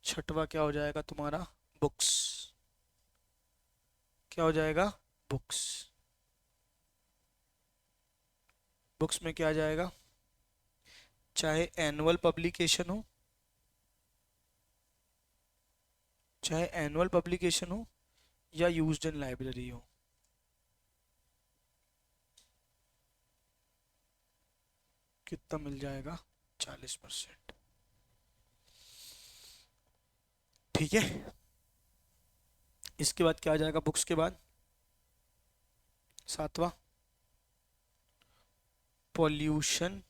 [SPEAKER 1] छठवा क्या हो जाएगा तुम्हारा, बुक्स, क्या हो जाएगा, बुक्स। बुक्स में क्या आ जाएगा, चाहे एनुअल पब्लिकेशन हो, चाहे एनुअल पब्लिकेशन हो या यूज्ड इन लाइब्रेरी हो, कितना मिल जाएगा, 40%। ठीक है, इसके बाद क्या आ जाएगा, बुक्स के बाद सातवां, पॉल्यूशन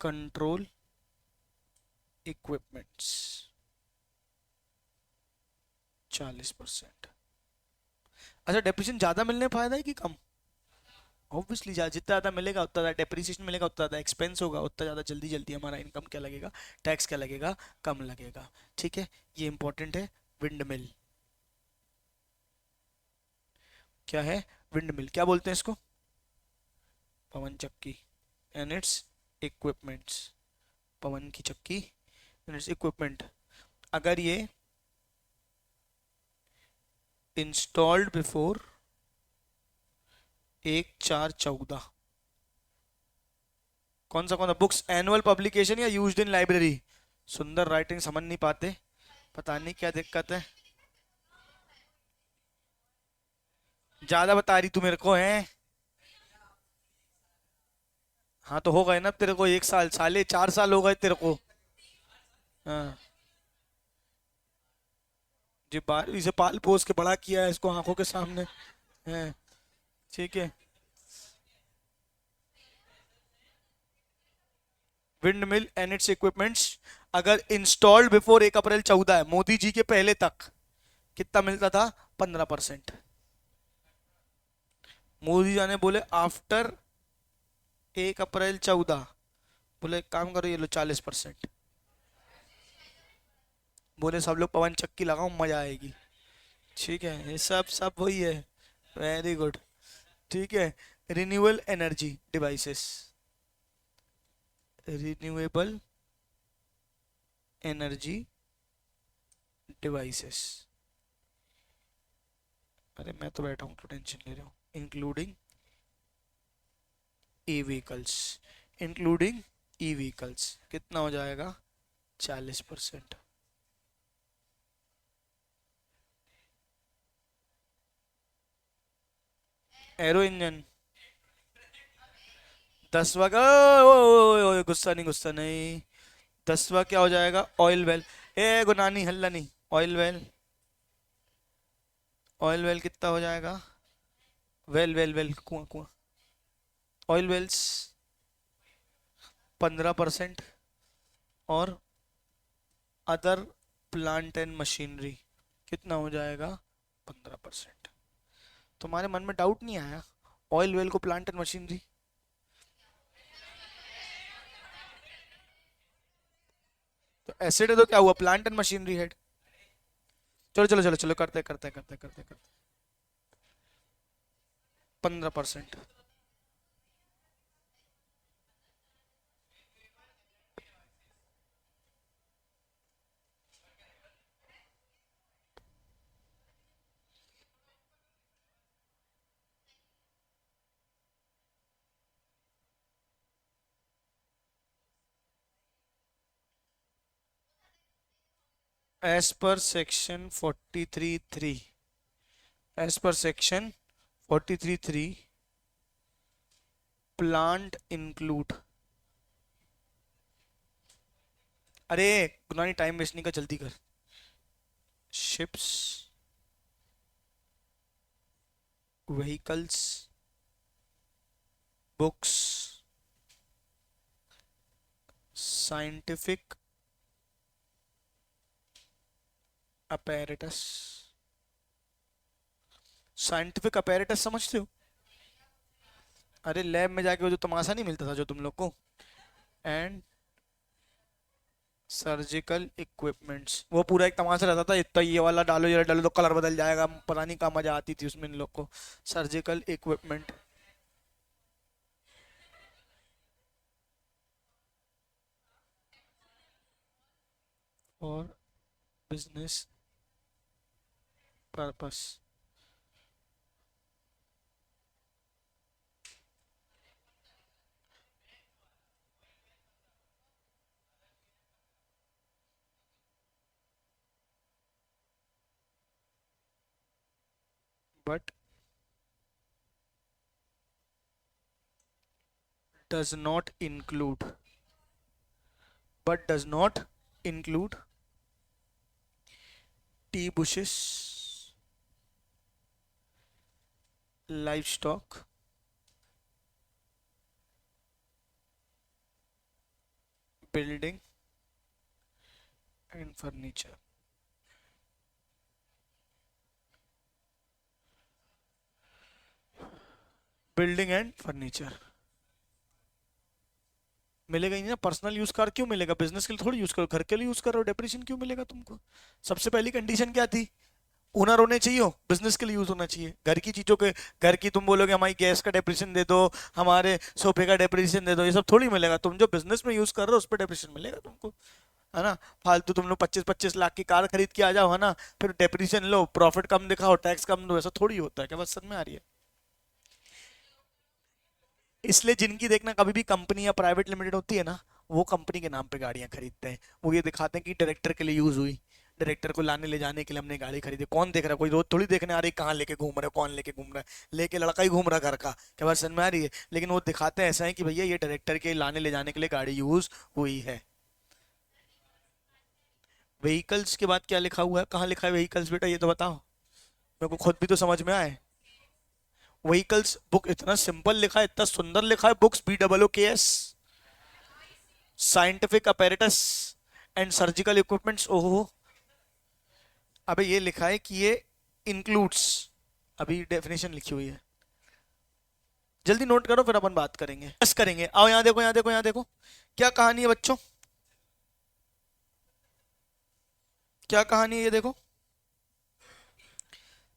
[SPEAKER 1] कंट्रोल इक्विपमेंट्स, 40%। अच्छा, डेप्रिसिएशन ज्यादा मिलने का फायदा है कि कम, ऑब्वियसली जितना ज्यादा मिलेगा उतना ज्यादा डेप्रिसिएशन मिलेगा, उतना ज्यादा एक्सपेंस होगा, उतना ज्यादा जल्दी जल्दी हमारा इनकम क्या लगेगा, टैक्स क्या लगेगा, कम लगेगा। ठीक है, ये इंपॉर्टेंट है। विंड मिल क्या है, विंड मिल क्या बोलते हैं इसको, पवन चक्की एंड इट्स इक्विपमेंट्स, पवन की चक्की एंड इट्स इक्विपमेंट। अगर ये इंस्टॉल्ड बिफोर 1/4/14, कौन सा बुक्स, एनुअल पब्लिकेशन या यूज्ड इन लाइब्रेरी। सुंदर राइटिंग समझ नहीं पाते, पता नहीं क्या दिक्कत है, ज्यादा बता रही तू मेरे को है। हाँ तो हो गए ना तेरे को 1 साल, साले 4 साल हो गए तेरे को। हाँ जी, 12वीं से पाल पोस के बड़ा किया है इसको आंखों के सामने है। ठीक है, wind mill and it's equipments अगर इंस्टॉल्ड बिफोर 1 अप्रैल 14 है, मोदी जी के पहले तक कितना मिलता था, 15%। मोदी जी ने बोले आफ्टर 1 अप्रैल 14, बोले एक काम करो ये लो 40%। बोले सब लोग पवन चक्की लगाओ मजा आएगी। ठीक है, ये सब सब वही है। Very good. ठीक है, renewable energy devices, renewable energy devices, अरे मैं तो बैठा हूँ तो टेंशन ले रहा हूँ, इंक्लूडिंग ई व्हीकल्स, इंक्लूडिंग ई व्हीकल्स, कितना हो जाएगा, 40%। एरो इंजन, 10वां का, गुस्सा नहीं गुस्सा नहीं, 10वां क्या हो जाएगा, ऑयल वेल, ए गुनानी हल्ला नहीं, ऑयल वेल ऑयल वेल कितना हो जाएगा? वेल वेल वेल कुआं कुआं, ऑयल वेल्स 15%, और अदर प्लांट एंड मशीनरी कितना हो जाएगा? 15%। तुम्हारे मन में डाउट नहीं आया ऑयल वेल को प्लांट एंड मशीनरी? तो एसिड है तो क्या हुआ? Plant and machinery head. चलो चलो चलो चलो, करते करते करते करते करते 15%। As per section 43(3), as per section 43(3, plant include. अरे गुनानी, टाइम वेस्ट नहीं कर, जल्दी कर। Ships, vehicles, books, scientific apparatus. Scientific apparatus समझते हो? अरे लैब में जाके वो जो तमाशा नहीं मिलता था जो तुम लोग को, एंड सर्जिकल इक्विपमेंट्स, वो पूरा एक तमाशा रहता था, इतना ये वाला डालो ये डालो तो कलर बदल जाएगा, पता नहीं कहाँ मजा आती थी उसमें इन लोग को। Surgical equipment. और business purpose. But does not include, but does not include tea bushes, livestock, building and furniture। Building and furniture मिलेगा ही नहीं ना। पर्सनल यूज कार क्यों मिलेगा? बिजनेस के लिए थोड़ी यूज करो, घर के लिए यूज करो, डेप्रिसिएशन क्यों मिलेगा तुमको? सबसे पहली कंडीशन क्या थी? ओनर होने चाहिए हो, बिजनेस के लिए यूज होना चाहिए। घर की चीजों के, घर की तुम बोलोगे हमारी गैस का डेप्रिसिएशन दे दो, हमारे सोफे का डेप्रिसिएशन दे दो, ये सब थोड़ी मिलेगा। तुम जो बिजनेस में यूज कर रहे हो उस पर डेप्रिसिएशन मिलेगा तुमको, है ना। फालतू तुम लोग 25-25 लाख की कार खरीद के आ जाओ, है ना, फिर डेप्रिसिएशन लो, प्रॉफिट कम दिखाओ, टैक्स कम दो, ऐसा थोड़ी होता है। क्या बात समझ में आ रही है? इसलिए जिनकी देखना कभी भी कंपनी या प्राइवेट लिमिटेड होती है ना, वो कंपनी के नाम पे गाड़ियां खरीदते हैं। वो ये दिखाते हैं कि डायरेक्टर के लिए यूज हुई, डायरेक्टर को लाने ले जाने के लिए हमने गाड़ी खरीदी। कौन देख रहा है? कोई रोज थोड़ी देखने आ रही कहाँ लेके घूम रहे, कौन लेके घूम रहा है, लेके लड़का ही घूम रहा घर का। क्या बात समझ में आ रही है? लेकिन वो दिखाते हैं ऐसा है कि भैया ये डायरेक्टर के लाने ले जाने के लिए गाड़ी यूज हुई है। व्हीकल्स के बाद क्या लिखा हुआ है? कहाँ लिखा है व्हीकल्स बेटा, ये तो बताओ मेरे को, खुद भी तो समझ में आए। व्हीकल्स बुक, इतना सिंपल लिखा है, इतना सुंदर लिखा है, books BOOKS, scientific apparatus and surgical equipments. ओहो, अबे ये लिखा है कि ये इंक्लूड्स, अभी डेफिनेशन लिखी हुई है, जल्दी नोट करो फिर अपन बात करेंगे, बस करेंगे। आओ यहाँ देखो, यहाँ देखो, यहाँ देखो, क्या कहानी है बच्चों, क्या कहानी है ये देखो।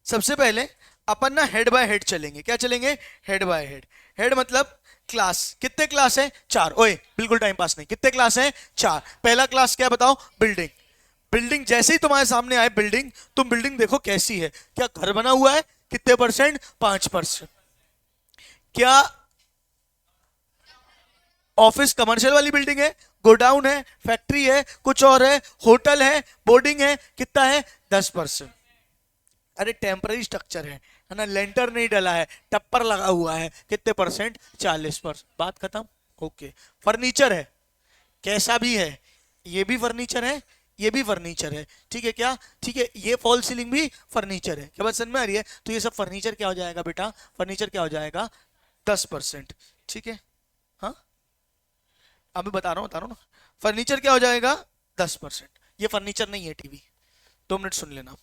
[SPEAKER 1] सबसे पहले अपन ना हेड बाय हेड चलेंगे। क्या चलेंगे? Head bye head. हेड मतलब क्लास। कितने क्लास है? 4। ओए बिल्कुल टाइम पास नहीं, कितने क्लास हैं? 4। पहला क्लास क्या बताओ? बिल्डिंग। बिल्डिंग जैसे ही तुम्हारे सामने आए बिल्डिंग, तुम बिल्डिंग देखो कैसी है। क्या घर बना हुआ है? कितने परसेंट? 5%। क्या ऑफिस कमर्शियल वाली बिल्डिंग है, गोडाउन है, फैक्ट्री है, कुछ और है, होटल है, बोर्डिंग है, कितना है? 10%। अरे टेम्पररी स्ट्रक्चर है ना, लेंटर नहीं डला है, टप्पर लगा हुआ है, कितने परसेंट? 40%। बात खत्म। ओके। फर्नीचर है, कैसा भी है, ये भी फर्नीचर है, ये भी फर्नीचर है, ठीक है क्या, ठीक है, ये फॉल सीलिंग भी फर्नीचर है, क्या बात समझ में आ रही है? तो ये सब फर्नीचर क्या हो जाएगा बेटा, फर्नीचर क्या हो जाएगा, 10%, ठीक है। हाँ अभी बता रहा हूँ ना, फर्नीचर क्या हो जाएगा, 10%। ये फर्नीचर नहीं है टीवी, 2 मिनट सुन लेना।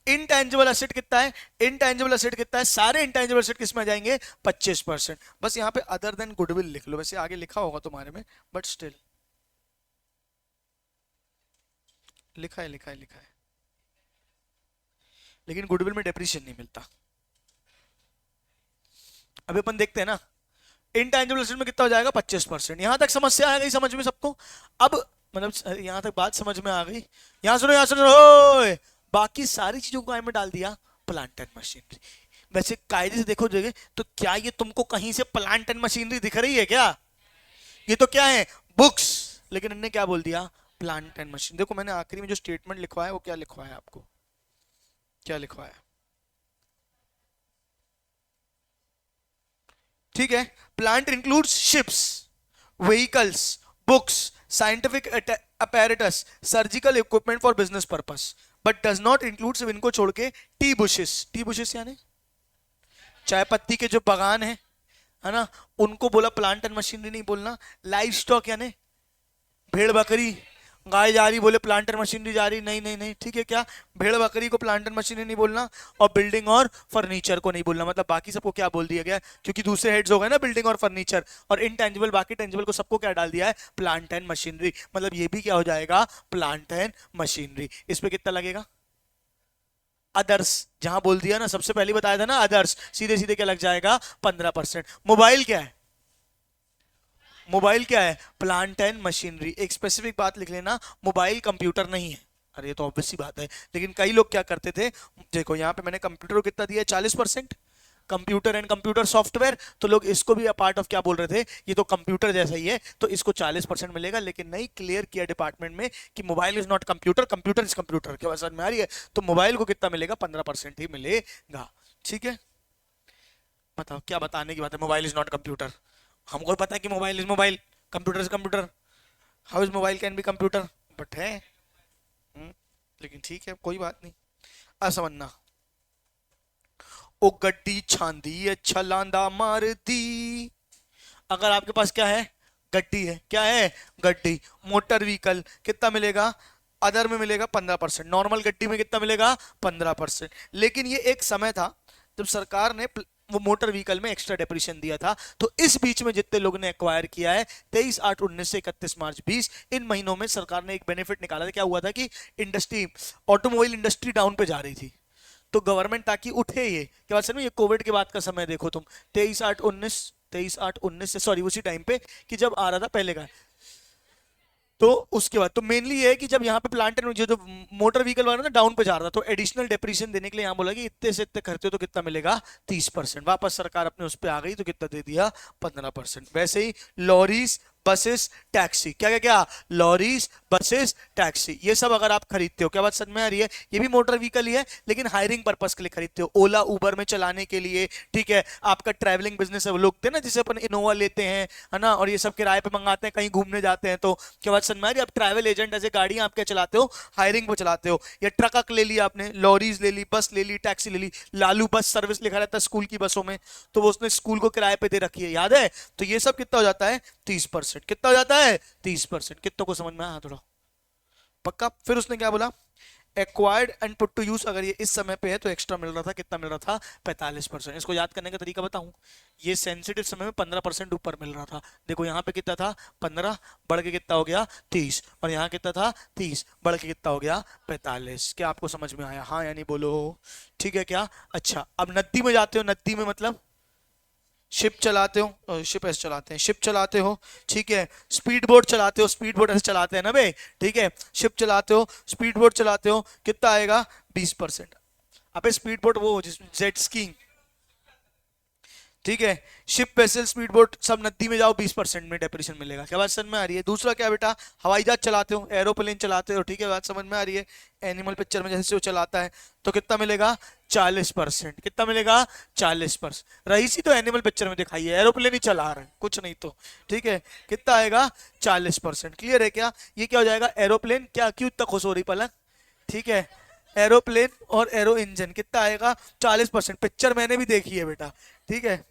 [SPEAKER 1] इनटेंजिबल एसेट कितना है, इनटेंजिबल एसेट कितना है, सारे इनटेंजिबल एसेट किस में आ जाएंगे, 25%। बस यहाँ पे अदर देन गुडविल लिख लो, वैसे आगे लिखा होगा तुम्हारे में, बट स्टिल लिखा है, लिखा है, लिखा है, लेकिन गुडविल में डेप्रिसिएशन नहीं मिलता। अभी अपन देखते हैं ना, इनटेंजिबल एसेट में कितना हो जाएगा, 25%। यहां तक समस्या आ गई समझ में सबको? अब मतलब यहां तक बात समझ में आ गई? यहां सुनो, यहां सुनो, ओए बाकी सारी चीजों को में डाल दिया प्लांट एंड मशीनरी। वैसे कायदे से देखो जगह तो क्या ये तुमको कहीं से प्लांट एंड मशीनरी दिख रही है क्या? ये तो क्या है, बुक्स, लेकिन इनने क्या बोल दिया, प्लांट एंड मशीन। देखो मैंने आखिरी में जो स्टेटमेंट लिखवाया वो क्या लिखवाया आपको, क्या लिखवाया, ठीक है, plant includes ships, vehicles, books, scientific apparatus, surgical equipment for business purpose, but does not include, सिर्फ इनको छोड़ के, टी बुशेस, टी बुशेस यानी चाय पत्ती के जो बागान है ना, उनको बोला प्लांट एंड मशीनरी नहीं बोलना। लाइव स्टॉक यानी भेड़ बकरी, गाय जा रही बोले प्लांट एंड मशीनरी जा रही, नहीं नहीं नहीं, ठीक है क्या, भेड़ बकरी को प्लांट एंड मशीनरी नहीं बोलना, और बिल्डिंग और फर्नीचर को नहीं बोलना। मतलब बाकी सबको क्या बोल दिया गया, क्योंकि दूसरे हेड्स हो गए ना, बिल्डिंग और फर्नीचर, और इनटेंजिबल बाकी टेंजिबल को सबको क्या डाल दिया है, प्लांट एंड मशीनरी। मतलब ये भी क्या हो जाएगा, प्लांट एंड मशीनरी। इस पे कितना लगेगा, अदर्स, जहां बोल दिया ना सबसे पहले बताया था ना अदर्स, सीधे सीधे क्या लग जाएगा, 15%। मोबाइल क्या है, मोबाइल क्या है, प्लांट एंड मशीनरी। एक स्पेसिफिक बात लिख लेना, मोबाइल कंप्यूटर नहीं है। अरे ये तो ऑब्वियस सी बात है, लेकिन कई लोग क्या करते थे, देखो यहाँ पे मैंने कंप्यूटर को कितना दिया है, 40%, कंप्यूटर एंड कंप्यूटर सॉफ्टवेयर, तो लोग इसको भी पार्ट ऑफ क्या बोल रहे थे, ये तो कंप्यूटर जैसा ही है, तो इसको 40% मिलेगा। लेकिन नहीं, क्लियर किया डिपार्टमेंट में कि mobile is not computer, computer is computer. क्या समझ में आ रही है? तो मोबाइल को कितना मिलेगा, 15% ही मिलेगा, ठीक है। बताओ क्या बताने की बात है, मोबाइल इज नॉट कंप्यूटर, हमको पता है कि mobile is mobile, computer is computer, how is mobile can be computer, but है। हम्म, लेकिन ठीक है कोई बात नहीं, असमन्ना। ओ गड्डी छांदी है छलांदा मार दी। अगर आपके पास क्या है, गड्डी है, क्या है, गड्डी, मोटर व्हीकल, कितना मिलेगा, अदर में मिलेगा 15%, नॉर्मल गड्डी में कितना मिलेगा, 15%। लेकिन ये एक समय था जब सरकार ने वो मोटर व्हीकल में एक्स्ट्रा डेप्रिसिएशन दिया था। तो इस बीच में जितने लोगों ने एक्वायर किया है 23/8/19 से 31 मार्च 20, इन महीनों में सरकार ने एक बेनिफिट निकाला था। क्या हुआ था कि इंडस्ट्री, ऑटोमोबाइल इंडस्ट्री डाउन पे जा रही थी, तो गवर्नमेंट ताकि उठे, ये क्या बात समझ, ये कोविड के बाद का समय देखो तुम, 23/8/19 से, सॉरी उसी टाइम पे कि जब आ रहा था पहले का, तो उसके बाद तो मेनली ये है कि जब यहाँ पे प्लांट एंड जो मोटर व्हीकल वाला ना डाउन पे जा रहा था, तो एडिशनल डेप्रिसिएशन देने के लिए यहाँ बोला कि इतने से इतने खर्चे तो कितना मिलेगा, 30%। वापस सरकार अपने उस पर आ गई तो कितना दे दिया, 15%। वैसे ही लॉरीज, बसेस, टैक्सी, क्या क्या क्या, लॉरीज, बसेस, टैक्सी, ये सब अगर आप खरीदते हो, क्या बात समझ में आ रही है, ये भी मोटर व्हीकल ही है, लेकिन हायरिंग पर्पस के लिए खरीदते हो, ओला उबर में चलाने के लिए, ठीक है। आपका ट्रैवलिंग बिजनेस है, वो लोग थे ना जिसे अपन इनोवा लेते हैं, है ना, और ये सब किराए पे मंगाते हैं, कहीं घूमने जाते हैं, तो क्या बात समझ में आ रही है, आप ट्रैवल एजेंट ऐसे गाड़ियां आप क्या चलाते हो, हायरिंग पे चलाते हो, या ट्रक ले लिया आपने, लॉरीज ले ली, बस ले ली, टैक्सी ले ली। लालू बस सर्विस लिखा रहता है स्कूल की बसों में, तो वो उसने स्कूल को किराए पे दे रखी है, याद है? तो ये सब कितना हो जाता है, 30%। कितना हो जाता है, 30%। कितनों को समझ में आया थोड़ा, पक्का? फिर उसने क्या बोला, acquired and put to use, अगर ये इस समय पे है तो एक्स्ट्रा मिल रहा था, कितना मिल रहा था, 45%। इसको याद करने का तरीका बताऊं, ये सेंसिटिव समय में 15% ऊपर मिल रहा था। देखो यहाँ पे कितना था, 15 बढ़ के कितना हो गया, 30, और यहाँ कितना था, 30 बढ़ के कितना हो गया, 45। क्या आपको समझ में आया, हाँ यानी बोलो, ठीक है क्या? अच्छा, अब नदी में जाते हो, नदी में मतलब शिप चलाते हो, शिप ऐसे चलाते हैं, शिप चलाते हो, ठीक है, स्पीड बोट चलाते हो, स्पीड बोट ऐसे चलाते हैं ना बे, ठीक है, शिप चलाते हो, स्पीड बोट चलाते हो, कितना आएगा, 20%। अबे स्पीड बोट वो जिसमें जेट स्कीइंग, ठीक है। शिप, वेसल, स्पीड बोट सब नदी में जाओ 20% में डेप्रिसिएशन मिलेगा। क्या बात समझ में आ रही है? दूसरा क्या बेटा, हवाई जहाज चलाते हो, एरोप्लेन चलाते हो, ठीक है, बात समझ में आ रही है? एनिमल पिक्चर में जैसे वो चलाता है तो कितना मिलेगा? 40%। कितना मिलेगा? 40%। रईसी तो एनिमल पिक्चर में दिखाई है, एरोप्लेन ही चला रहे हैं, कुछ नहीं तो, ठीक है। कितना आएगा? 40%। क्लियर है क्या? ये क्या हो जाएगा? एरोप्लेन। क्या, क्यों इतना खुश हो रही पलक? ठीक है, एरोप्लेन और एरो इंजन कितना आएगा? 40%। पिक्चर मैंने भी देखी है बेटा, ठीक है।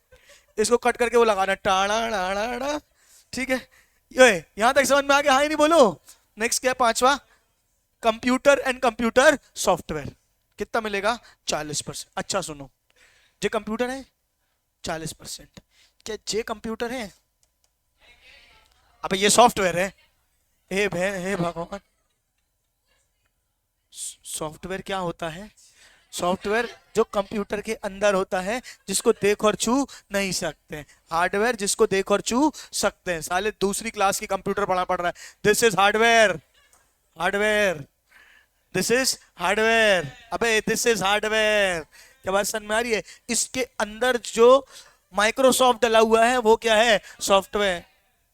[SPEAKER 1] इसको कट करके वो लगाना टाड़ा टाड़ा, ठीक है। ये यहां तक समझ में आ गया? हाँ ही नहीं बोलो। नेक्स्ट क्या है? पांचवा, कंप्यूटर एंड कंप्यूटर सॉफ्टवेयर। कितना मिलेगा? 40%। अच्छा सुनो, जे कंप्यूटर है 40%, क्या जे कंप्यूटर है? अबे ये सॉफ्टवेयर है। हे भगवान, सॉफ्टवेयर क्या होता है? सॉफ्टवेयर जो कंप्यूटर के अंदर होता है, जिसको देख और छू नहीं सकते। हार्डवेयर जिसको देख और छू सकते हैं। साले दूसरी क्लास की कंप्यूटर पढ़ रहा है। This is hardware, hardware, this is hardware. अबे दिस इज हार्डवेयर। क्या बात समझ में आ रही है? इसके अंदर जो माइक्रोसॉफ्ट डला हुआ है वो क्या है? सॉफ्टवेयर।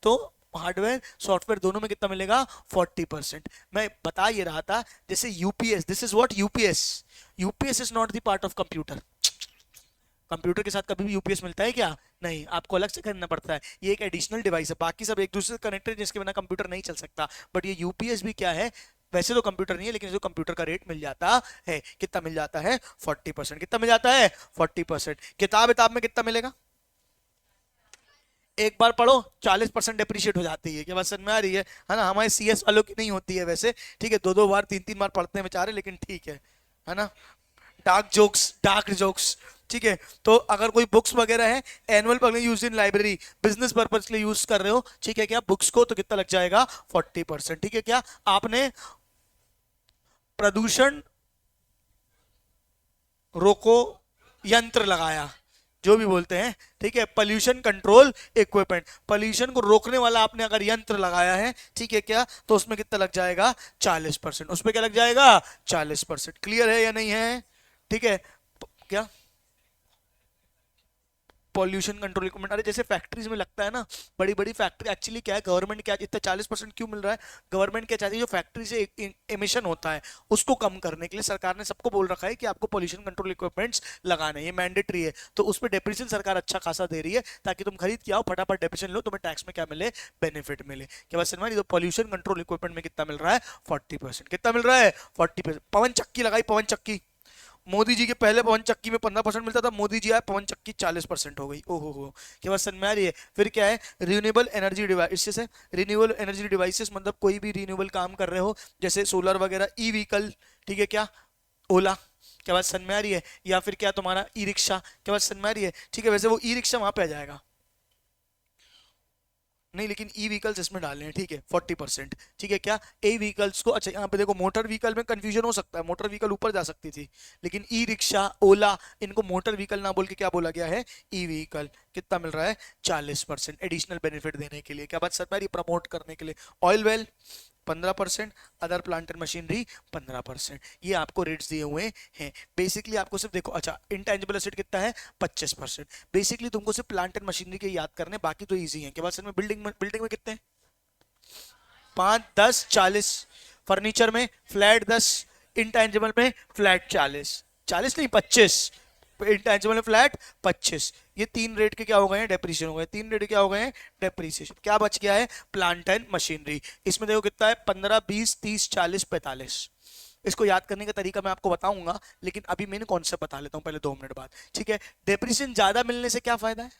[SPEAKER 1] तो हार्डवेयर सॉफ्टवेयर दोनों में कितना मिलेगा? 40%। मैं बता ये रहा था, जैसे UPS, this is what UPS. UPS is not the part of computer. Computer के साथ कभी भी यूपीएस मिलता है क्या? नहीं, आपको अलग से खरीदना पड़ता है। ये एक एडिशनल डिवाइस है, बाकी सब एक दूसरे से कनेक्टेड, जिसके बिना कंप्यूटर नहीं चल सकता। बट ये यूपीएस भी क्या है? वैसे तो कंप्यूटर नहीं है, लेकिन जो कंप्यूटर का रेट मिल जाता है, कितना मिल जाता है? 40%। कितना मिल जाता है? 40%। किताब में कितना मिलेगा? एक बार पढ़ो 40% डिप्रिशिएट हो जाती है। क्या बात समझ में आ रही है ना? हमारे सीएस वालों की नहीं होती है वैसे, ठीक है, दो दो बार तीन तीन बार पढ़ते हैं बेचारे, लेकिन ठीक है ना? डार्क जोक्स, डार्क जोक्स, ठीक है। तो अगर कोई बुक्स वगैरह है, annual public use in library, business purpose के लिए यूज कर रहे हो, ठीक है क्या, बुक्स को, तो कितना लग जाएगा? 40%। ठीक है क्या? आपने प्रदूषण रोको यंत्र लगाया, जो भी बोलते हैं, ठीक है, पोल्यूशन कंट्रोल इक्विपमेंट, पोल्यूशन को रोकने वाला आपने अगर यंत्र लगाया है, ठीक है क्या, तो उसमें कितना लग जाएगा? 40%। उसमें क्या लग जाएगा? 40%। क्लियर है या नहीं है? ठीक है। क्या पॉल्यूशन कंट्रोल इक्विपमेंट? अरे जैसे फैक्ट्रीज में लगता है ना, बड़ी बड़ी फैक्ट्री, एक्चुअली क्या है, गवर्नमेंट क्या इतना 40% क्यों मिल रहा है? गवर्नमेंट क्या चाहती है, जो फैक्ट्री से एमिशन होता है उसको कम करने के लिए सरकार ने सबको बोल रखा है कि आपको पॉल्यूशन कंट्रोल इक्विपमेंट्स लगाने, ये मैंडेटरी है। तो उस पर डेप्रिसिएशन सरकार अच्छा खासा दे रही है, ताकि तुम खरीद के आओ, फटाफट डेप्रिसिएशन लो, तुम्हें टैक्स में क्या मिले? बेनिफिट मिले। क्या बात समझ? तो पॉल्यूशन कंट्रोल इक्विपमेंट में कितना मिल रहा है? 40%। कितना मिल रहा है? 40%। पवन चक्की लगाई, पवन चक्की, मोदी जी के पहले पवन चक्की में 15% मिलता था, मोदी जी आए, पवन चक्की 40% हो गई। ओहो हो, क्या बात समझ में आ रही है? फिर क्या है? रिन्यूएबल एनर्जी डिवाइसेस है। रिन्यूएबल एनर्जी डिवाइसेस मतलब कोई भी रिन्यूएबल काम कर रहे हो, जैसे सोलर वगैरह, ई व्हीकल, ठीक है क्या, ओला, क्या बात समझ में आ रही है? या फिर क्या तुम्हारा ई रिक्शा, क्या बात समझ में आ रही है? ठीक है, वैसे वो ई रिक्शा वहां पे आ जाएगा नहीं, लेकिन ई व्हीकल्स इसमें डालने हैं, ठीक है, 40%। ठीक है क्या? ए व्हीकल्स को, अच्छा यहाँ पे देखो, मोटर व्हीकल में कंफ्यूजन हो सकता है, मोटर व्हीकल ऊपर जा सकती थी, लेकिन ई रिक्शा, ओला, इनको मोटर व्हीकल ना बोल के क्या बोला गया है? E vehicle. कितना मिल रहा है? 40%। एडिशनल बेनिफिट देने के लिए, क्या बात सर, प्रमोट करने के लिए। Oil well 15%, other plant and machinery 15%। ये आपको रेट्स दिए हुए हैं। बेसिकली आपको सिर्फ देखो, अच्छा इंटेंजिबल एसेट कितना है? 25%। बेसिकली तुमको सिर्फ प्लांट एंड मशीनरी के याद करने, बाकी तो इजी है। के बाद में बिल्डिंग में कितने हैं? 5, 10, 40। फर्नीचर में फ्लैट 10, इंटेंजिबल में फ्लैट 40, 40 नहीं 25, इंटेंजिबल में फ्लैट 25। ये तीन रेट के क्या हो गए हैं? डेप्रीसिएशन हो गए। तीन रेट क्या हो गए हैं? डेप्रीसिएशन। क्या बच गया है? Plant and machinery. इसमें देखो कितना है? 15, 20, 30, 40, 45। इसको याद करने का तरीका मैं आपको बताऊंगा, लेकिन अभी मैंने कॉन्सेप्ट बता लेता हूं पहले 2 मिनट बाद, ठीक है? डेप्रीसिएशन ज्यादा मिलने से क्या फायदा है?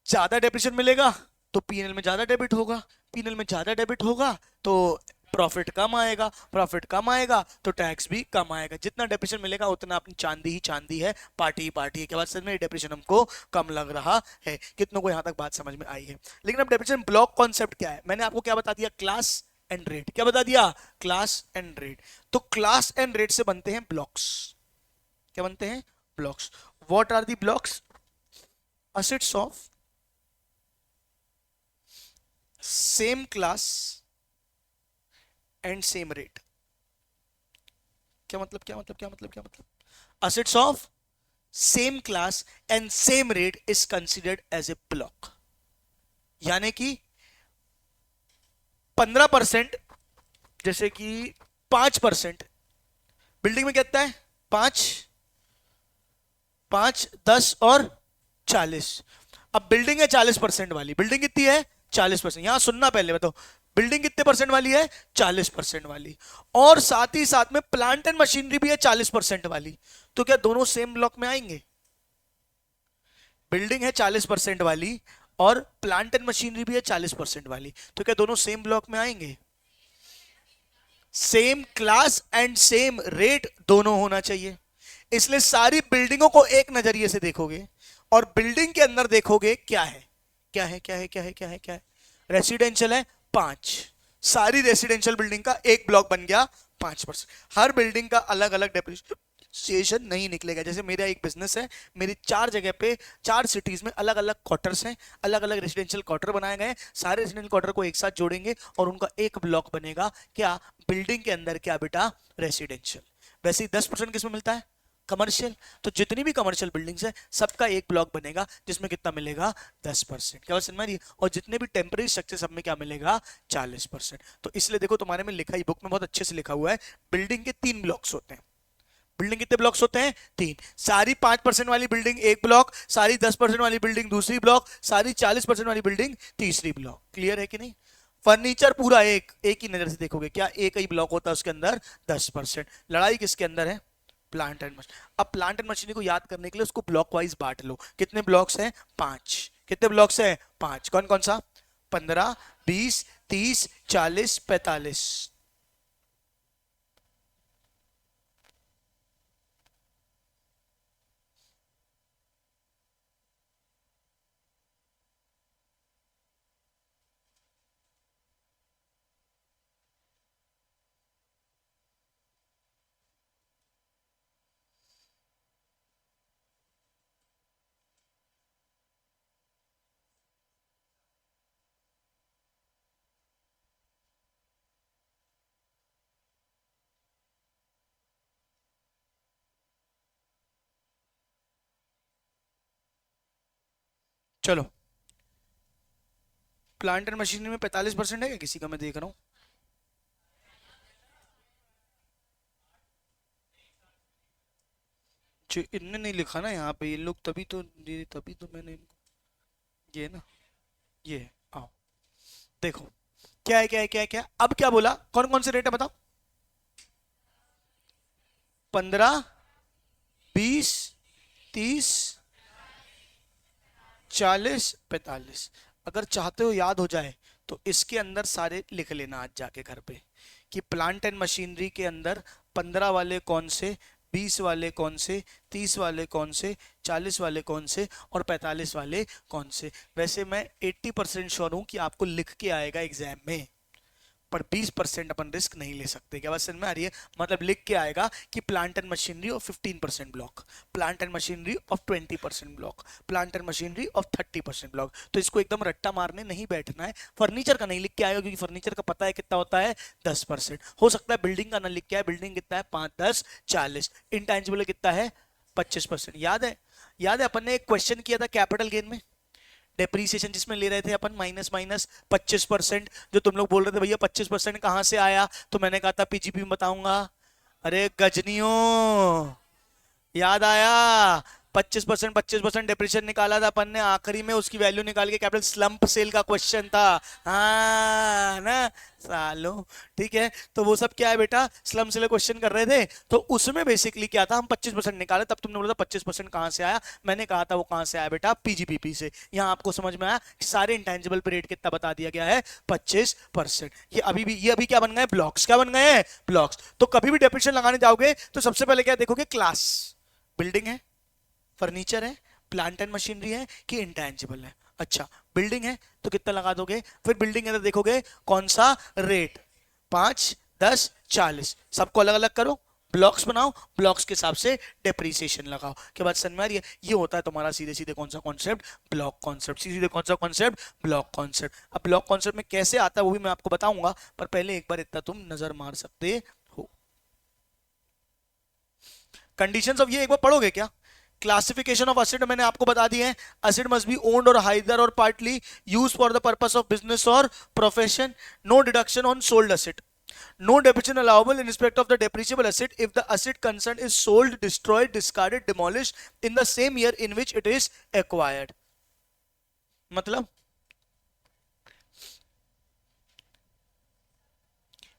[SPEAKER 1] ज्यादा डेप्रिसिएशन मिलेगा तो पीएनएल में ज्यादा डेबिट होगा, पीएनएल में ज्यादा डेबिट होगा तो प्रॉफिट कम आएगा, प्रॉफिट कम आएगा तो टैक्स भी कम आएगा। जितना डेप्रिसिएशन मिलेगा उतना अपनी चांदी ही चांदी है, पार्टी ही पार्टी है। के बाद सर में डेप्रिसिएशन हमको कम लग रहा है। कितनों को यहां तक बात समझ में आई है? लेकिन अब डेप्रिसिएशन ब्लॉक कॉन्सेप्ट क्या है? मैंने आपको क्या बता दिया? Class and rate. क्या बता दिया? Class and rate. तो क्लास एंड रेट से बनते हैं ब्लॉक्स। क्या बनते हैं? Blocks. What are the blocks? Assets of same class and same rate. क्या मतलब? क्या मतलब? क्या मतलब? क्या मतलब? Assets of same class and same rate is considered as a block. यानी कि 15%, जैसे कि 5% बिल्डिंग में कितना है, 5, 5, 10 और 40। अब बिल्डिंग है 40% वाली, बिल्डिंग कितनी है 40%। यहां सुनना पहले बताओ, बिल्डिंग कितने परसेंट वाली है 40% वाली, और साथ ही साथ में प्लांट एंड मशीनरी भी है 40% वाली। तो क्या दोनों सेम ब्लॉक में आएंगे? बिल्डिंग है 40% वाली और प्लांट एंड मशीनरी भी है 40% वाली, तो क्या दोनों सेम ब्लॉक में आएंगे? Same class and same rate दोनों होना चाहिए। इसलिए सारी बिल्डिंगों को एक नजरिए से देखोगे और बिल्डिंग के अंदर देखोगे क्या है, क्या है, क्या है, क्या है, क्या है, क्या है। रेसिडेंशियल है 5, सारी रेसिडेंशियल बिल्डिंग का एक ब्लॉक बन गया 5%। हर बिल्डिंग का अलग अलग डेप्रिसिएशन नहीं निकलेगा। जैसे मेरा एक बिजनेस है, मेरी 4 जगह पे 4 सिटीज में अलग अलग क्वार्टर्स हैं, अलग अलग रेसिडेंशियल क्वार्टर बनाए गए हैं। सारे रेसिडेंशियल क्वार्टर को एक साथ जोड़ेंगे और उनका एक ब्लॉक बनेगा क्या, बिल्डिंग के अंदर क्या बेटा, रेसिडेंशियल। वैसे ही 10% किसमें मिलता है, कमर्शियल। तो जितनी भी कमर्शियल बिल्डिंग्स है सबका एक ब्लॉक बनेगा जिसमें कितना मिलेगा 10%। क्या समझ में आ रही है? और जितने भी टेम्पररी स्ट्रक्चर सब में क्या मिलेगा 40%। तो इसलिए देखो तुम्हारे में लिखा ही बुक में बहुत अच्छे से लिखा हुआ है, बिल्डिंग के 3 ब्लॉक्स होते हैं। बिल्डिंग कितने ब्लॉक्स होते हैं 3। सारी 5% वाली बिल्डिंग एक ब्लॉक, सारी 10% वाली बिल्डिंग दूसरी ब्लॉक, सारी 40% वाली बिल्डिंग तीसरी ब्लॉक। क्लियर है कि नहीं? फर्नीचर पूरा एक ही नजर से देखोगे क्या, एक ही ब्लॉक होता है, उसके अंदर 10%। लड़ाई किसके अंदर है, प्लांट एंड मशीन। अब प्लांट एंड मशीनरी को याद करने के लिए उसको ब्लॉक वाइज बांट लो। कितने ब्लॉक्स हैं 5। कितने ब्लॉक्स हैं 5। कौन कौन सा, 15, 20, 30, 40, 45। चलो, प्लांट एंड मशीनरी में 45% है क्या किसी का, मैं देख रहा हूं। जो इनने नहीं लिखा ना यहाँ पे, ये लोग तभी तो मैंने ये ना, ये है। आओ देखो, क्या है, क्या है, क्या है, क्या है? अब क्या बोला, कौन कौन से रेट है बताओ। 15, 20, 30, 40, 45। अगर चाहते हो याद हो जाए तो इसके अंदर सारे लिख लेना आज जाके घर पे, कि प्लांट एंड मशीनरी के अंदर 15 वाले कौन से, 20 वाले कौन से, 30 वाले कौन से, 40 वाले कौन से और 45 वाले कौन से। वैसे मैं 80% श्योर हूं कि आपको लिख के आएगा एग्जाम में, पर 20% अपन रिस्क नहीं ले सकते। क्या बात समझ में आ रही है? मतलब लिख के आएगा कि plant and machinery of 15% block, plant and machinery of 20% block, plant and machinery of 30% block. तो इसको एकदम रट्टा मारने नहीं बैठना है। फर्नीचर का नहीं लिख के आएगा क्योंकि फर्नीचर का पता है कितना होता है 10%। हो सकता है बिल्डिंग का ना लिख के आए, बिल्डिंग कितना है 5, 10, 40। इनटैंजिबल कितना है 25%। याद है, याद है अपन ने एक क्वेश्चन किया था कैपिटल गेन में, डेप्रीसिएशन जिसमें ले रहे थे अपन माइनस माइनस 25%। जो तुम लोग बोल रहे थे भैया 25% कहां से आया, तो मैंने कहा था पीजीपी में बताऊंगा। अरे गजनियों, याद आया? 25% डिप्रेशन निकाला था अपन ने, आखिरी में उसकी वैल्यू निकाल के कैपिटल स्लंप सेल का क्वेश्चन था। हाँ ना सालो, ठीक है। तो वो सब क्या है बेटा, स्लम सेल क्वेश्चन कर रहे थे, तो उसमें बेसिकली क्या था, हम 25% निकाले, तब तुमने बोला 25% कहां से आया, मैंने कहा था वो कहां से आया बेटा, पीजीपीपी से। यहां आपको समझ में आया कि सारे इंटेंजिबल पे रेट कितना बता दिया गया है 25%। ये अभी क्या बन गए ब्लॉक्स, क्या बन गए हैं ब्लॉक्स। तो कभी भी डेप्रिसिएशन लगाने जाओगे तो सबसे पहले क्या देखोगे, क्लास, बिल्डिंग है, फर्नीचर है, प्लांट एंड मशीनरी है कि इंटेंजिबल है। अच्छा बिल्डिंग है तो कितना लगा दोगे, फिर बिल्डिंग के अंदर देखोगे कौन सा रेट, 5, 10, 40, सबको अलग अलग करो, ब्लॉक्स बनाओ, ब्लॉक्स के हिसाब से डेप्रीसिएशन लगाओ। के बाद समझ में आ रही है? ये होता है तुम्हारा सीधे सीधे कौन सा कॉन्सेप्ट, ब्लॉक कॉन्सेप्ट। सीधे सीधे कौन सा कॉन्सेप्ट, ब्लॉक कॉन्सेप्ट। अब ब्लॉक कॉन्सेप्ट में कैसे आता है वो भी मैं आपको बताऊंगा, पर पहले एक बार इतना तुम नजर मार सकते हो। कंडीशंस ऑफ ये एक बार पढ़ोगे क्या, क्लासिफिकेशन ऑफ एसेट मैंने आपको बता दिए हैं. एसेट मस्ट बी ओन्ड और हाइदर और partly used for the purpose of business और profession. No deduction on sold asset. No depreciation allowable in respect of the depreciable asset if the asset concerned is sold, destroyed, discarded, demolished in the same year in which it is acquired. मतलब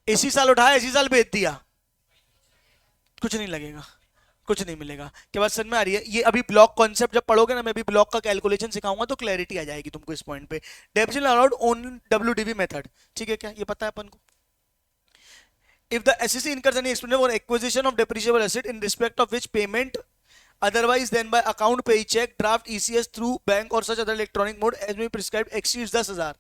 [SPEAKER 1] इसी साल उठाया, इसी साल बेच दिया, कुछ नहीं लगेगा, कुछ नहीं मिलेगा. क्या बात समझ में आ रही है? ये अभी ब्लॉक कॉन्सेप्ट जब पढ़ोगे ना, मैं अभी ब्लॉक का कैलकुलेशन सिखाऊंगा तो क्लैरिटी आ जाएगी तुमको इस पॉइंट पे. Depreciation allowed own WDV method. ठीक है, क्या ये पता है अपन को? If the SEC incurs any expenditure for acquisition of depreciable asset in respect of which payment otherwise than by account, pay check, draft, ECS through bank or such other electronic mode as may be prescribed exceeds 10,000,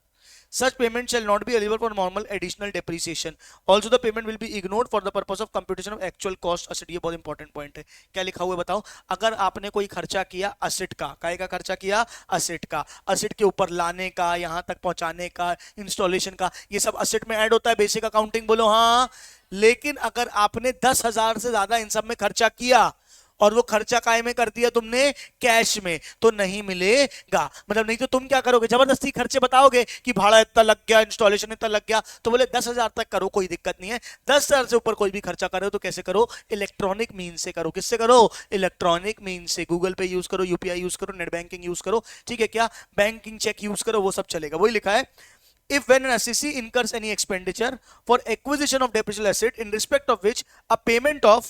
[SPEAKER 1] such payment shall not be eligible for normal additional depreciation. Also the payment will be ignored for the purpose of computation of actual cost asset. ये बहुत important point है. क्या लिखा हुआ है बताओ? अगर आपने कोई खर्चा किया असेट का, काय का खर्चा किया? असेट का. असेट के ऊपर लाने का, यहां तक पहुंचाने का, इंस्टॉलेशन का, ये सब असेट में ऐड होता है. बेसिक अकाउंटिंग बोलो हाँ. लेकिन अगर आपने 10,000 से ज्यादा इन सब में खर्चा किया और वो खर्चा काय में कर दिया तुमने? कैश में, तो नहीं मिलेगा. मतलब नहीं तो तुम क्या करोगे? जबरदस्ती खर्चे बताओगे कि भाड़ा इतना लग गया, इंस्टॉलेशन इतना लग गया, तो बोले 10,000 तक करो, कोई दिक्कत नहीं है. 10,000 से ऊपर कोई भी खर्चा करो तो कैसे करो? इलेक्ट्रॉनिक मीन से करो. किससे करो? इलेक्ट्रॉनिक मीन से. गूगल पे यूज करो, यूपीआई यूज करो, नेट बैंकिंग यूज करो. ठीक है क्या? बैंकिंग चेक यूज करो, वो सब चलेगा. वही लिखा है. If when an SEC incurs any expenditure for acquisition of depreciable asset in respect of which a payment of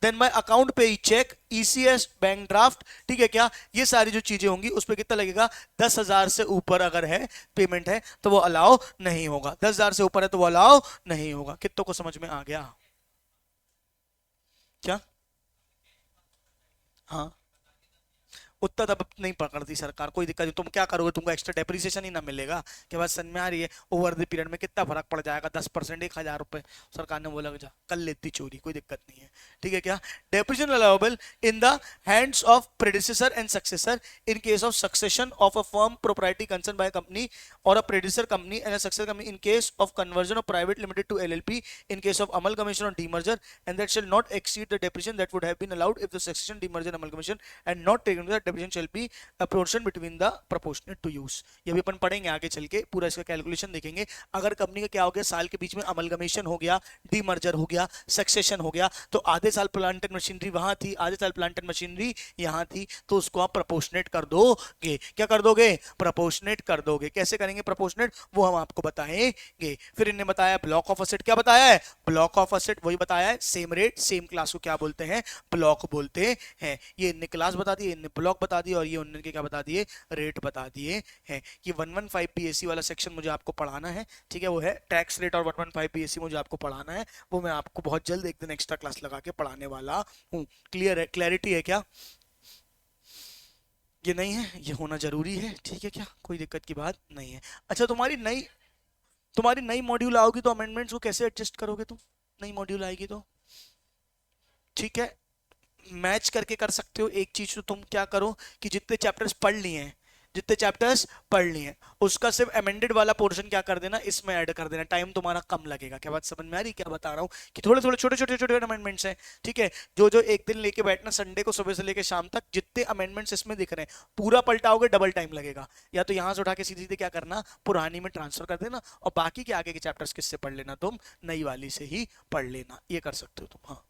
[SPEAKER 1] then by account pay check, ECS, bank draft, ठीक है क्या, ये सारी जो चीजें होंगी उस पर कितना लगेगा? 10,000 से ऊपर अगर है पेमेंट है तो वो अलाउ नहीं होगा. 10,000 से ऊपर है तो वो अलाउ नहीं होगा. कितनों को समझ में आ गया? क्या? हाँ, उतना तब नहीं पकड़ती सरकार, कोई दिक्कत नहीं. तुम क्या करोगे? तुमको एक्स्ट्रा डेप्रिसिएशन ही ना मिलेगा. क्या बात समझ में आ रही है? ओवर द पीरियड में कितना फर्क पड़ जाएगा? 10%, 1,000 रुपए सरकार ने बोला जा कर लेती चोरी, कोई दिक्कत नहीं है. ठीक है क्या? Depreciation allowable in the hands of predecessor and successor in case of succession of a firm proprietary concern by company और a predecessor company and a successor company in case of conversion of private limited to LLP in case of amalgamation or demerger, and that shall not exceed the depreciation that would have been allowed if the succession, demerger, amalgamation and not taken into the depreciation shall be a portion between the proportionate to use. ये भी अपन पढ़ेंगे आगे चल के, पूरा इसका calculation देखेंगे. अगर कंपनी का क्या हो गया, साल के बीच में अमलगमेशन हो गया, डीमर्जर हो गया, सक्सेशन हो गया, तो आधे साल प्लांट एंड मशीनरी वहां थी, आधे साल प्लांट एंड मशीनरी यहां थी, तो उसको आप प्रोपोर्शनेट कर दोगे. क्या कर दोगे? प्रोपोर्शनेट कर दोगे. कैसे करेंगे प्रोपोर्शनेट, वो हम आपको बताएंगे. फिर इन्हें बताया ब्लॉक ऑफ असेट. क्या बताया है? ब्लॉक ऑफ असेट वही बताया है. सेम रेट सेम क्लास को क्या बोलते हैं? ब्लॉक बोलते हैं. ये इनने क्लास बता दी, इनने ब्लॉक बता दिया, और ये उन्होंने क्या बता दिए? रेट बता दिए हैं. ये 115 PAC वाला सेक्शन मुझे आपको पढ़ाना है. ठीक है, वो है टैक्स रेट और 115 PAC मुझे आपको पढ़ाना है. वो मैं आपको बहुत जल्द एक दिन एक्स्ट्रा क्लास लगा के पढ़ाने वाला हूँ. क्लियर है? क्लैरिटी है क्या? ये नहीं है, ये होना जरूरी है. ठीक है क्या? कोई दिक्कत की बात नहीं है. अच्छा, तुम्हारी नई मॉड्यूल आओगी तो अमेंडमेंट्स को कैसे एडजस्ट करोगे तुम? नई मॉड्यूल आएगी तो ठीक है, मैच करके कर सकते हो. एक चीज तो तुम क्या करो कि जितने चैप्टर्स पढ़ लिए हैं, जितने चैप्टर्स पढ़ लिए हैं, उसका सिर्फ अमेंडेड वाला पोर्शन क्या कर देना, इसमें ऐड कर देना. टाइम तुम्हारा कम लगेगा. क्या बात समझ में आ रही? क्या बता रहा हूँ कि थोड़े थोड़े छोटे छोटे छोटे अमेंडमेंट्स हैं. ठीक है, जो जो एक दिन लेके बैठना, संडे को सुबह से लेके शाम तक, जितने अमेंडमेंट्स इसमें दिख रहे हैं, पूरा पलटाओगे डबल टाइम लगेगा. या तो यहां से उठा के सीधे सीधे क्या करना, पुरानी में ट्रांसफर कर देना, और बाकी के आगे के चैप्टर्स किससे पढ़ लेना? तुम नई वाली से ही पढ़ लेना. ये कर सकते हो तुम. हाँ,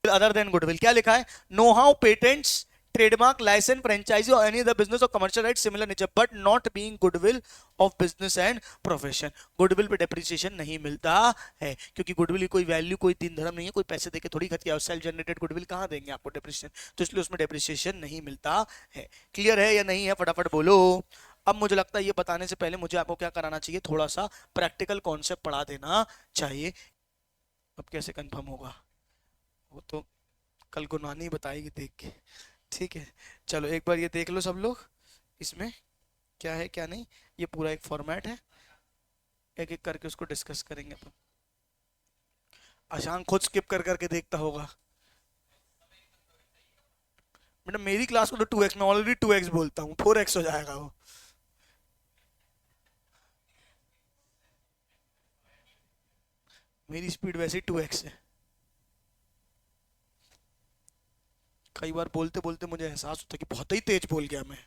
[SPEAKER 1] अदर देन गुडविल क्या लिखा है? Know how patents, trademark, licence, franchise और एनी अदर बिजनेस और commercial right similar nature but not being goodwill of business and profession. Goodwill पे डेप्रिसिएशन नहीं मिलता है, क्योंकि गुडविल की कोई वैल्यू, कोई दिन धर्म नहीं है. कोई पैसे देके थोड़ी खरीदी, सेल्फ जनरेटेड गुडविल कहां देंगे आपको डेप्रिसिएशन? तो इसलिए उसमें डेप्रिसिएशन नहीं मिलता है. क्लियर है या नहीं है? फटाफट बोलो. अब मुझे लगता है ये बताने से पहले मुझे आपको क्या कराना चाहिए, थोड़ा सा प्रैक्टिकल कॉन्सेप्ट पढ़ा देना चाहिए. अब कैसे कंफर्म होगा वो तो कल गुनवानी बताएगी देख के. ठीक है, चलो एक बार ये देख लो सब लोग, इसमें क्या है क्या नहीं. ये पूरा एक फॉर्मेट है, एक एक करके उसको डिस्कस करेंगे अपन. अशांक खुद स्किप कर करके देखता होगा. बेटा मेरी क्लास को तो 2x, मैं ऑलरेडी 2x बोलता हूँ, 4x हो जाएगा वो. मेरी स्पीड वैसे ही 2x है. कई बार बोलते बोलते मुझे एहसास होता है कि बहुत ही तेज बोल गया मैं।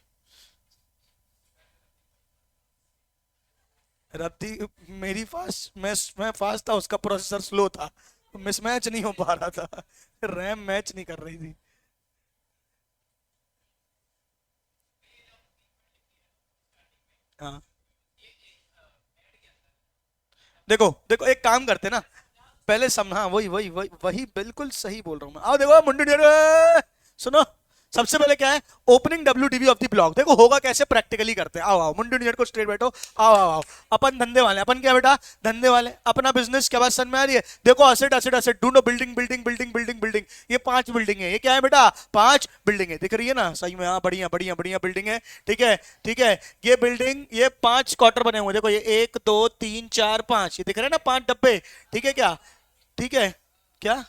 [SPEAKER 1] रब्दी मेरी फास्ट, मैं फास्ट था, उसका प्रोसेसर स्लो था, मिसमैच नहीं हो पा रहा था, रैम मैच नहीं कर रही थी। हाँ, देखो देखो एक काम करते ना, पहले सम हाँ वही वही वही वही बिल्कुल सही बोल रहा हूँ मैं। आओ देखो मुंडू सुनो, सबसे पहले क्या है, opening WDV of the block. देखो होगा कैसे, प्रैक्टिकली करते हैं। आओ आओ मुंडू नियर को स्ट्रेट बैठो। आओ आओ आओ, अपन धंधे वाले, अपन क्या बेटा, धंधे वाले, अपना बिजनेस क्या बात समझ में आ रही है? देखो असेट असेट असेट ढूंढो, building building building building building, ये 5 बिल्डिंग है। ये क्या है बेटा, 5 बिल्डिंग है, दिख रही है ना सही में? हाँ बढ़िया बढ़िया बढ़िया बिल्डिंग है, ठीक है ठीक है। ये बिल्डिंग, ये 5 क्वार्टर बने हुए, देखो ये 1 2 3 4 5, ये दिख रहे हैं ना 5 डब्बे, ठीक है क्या, ठीक है क्या?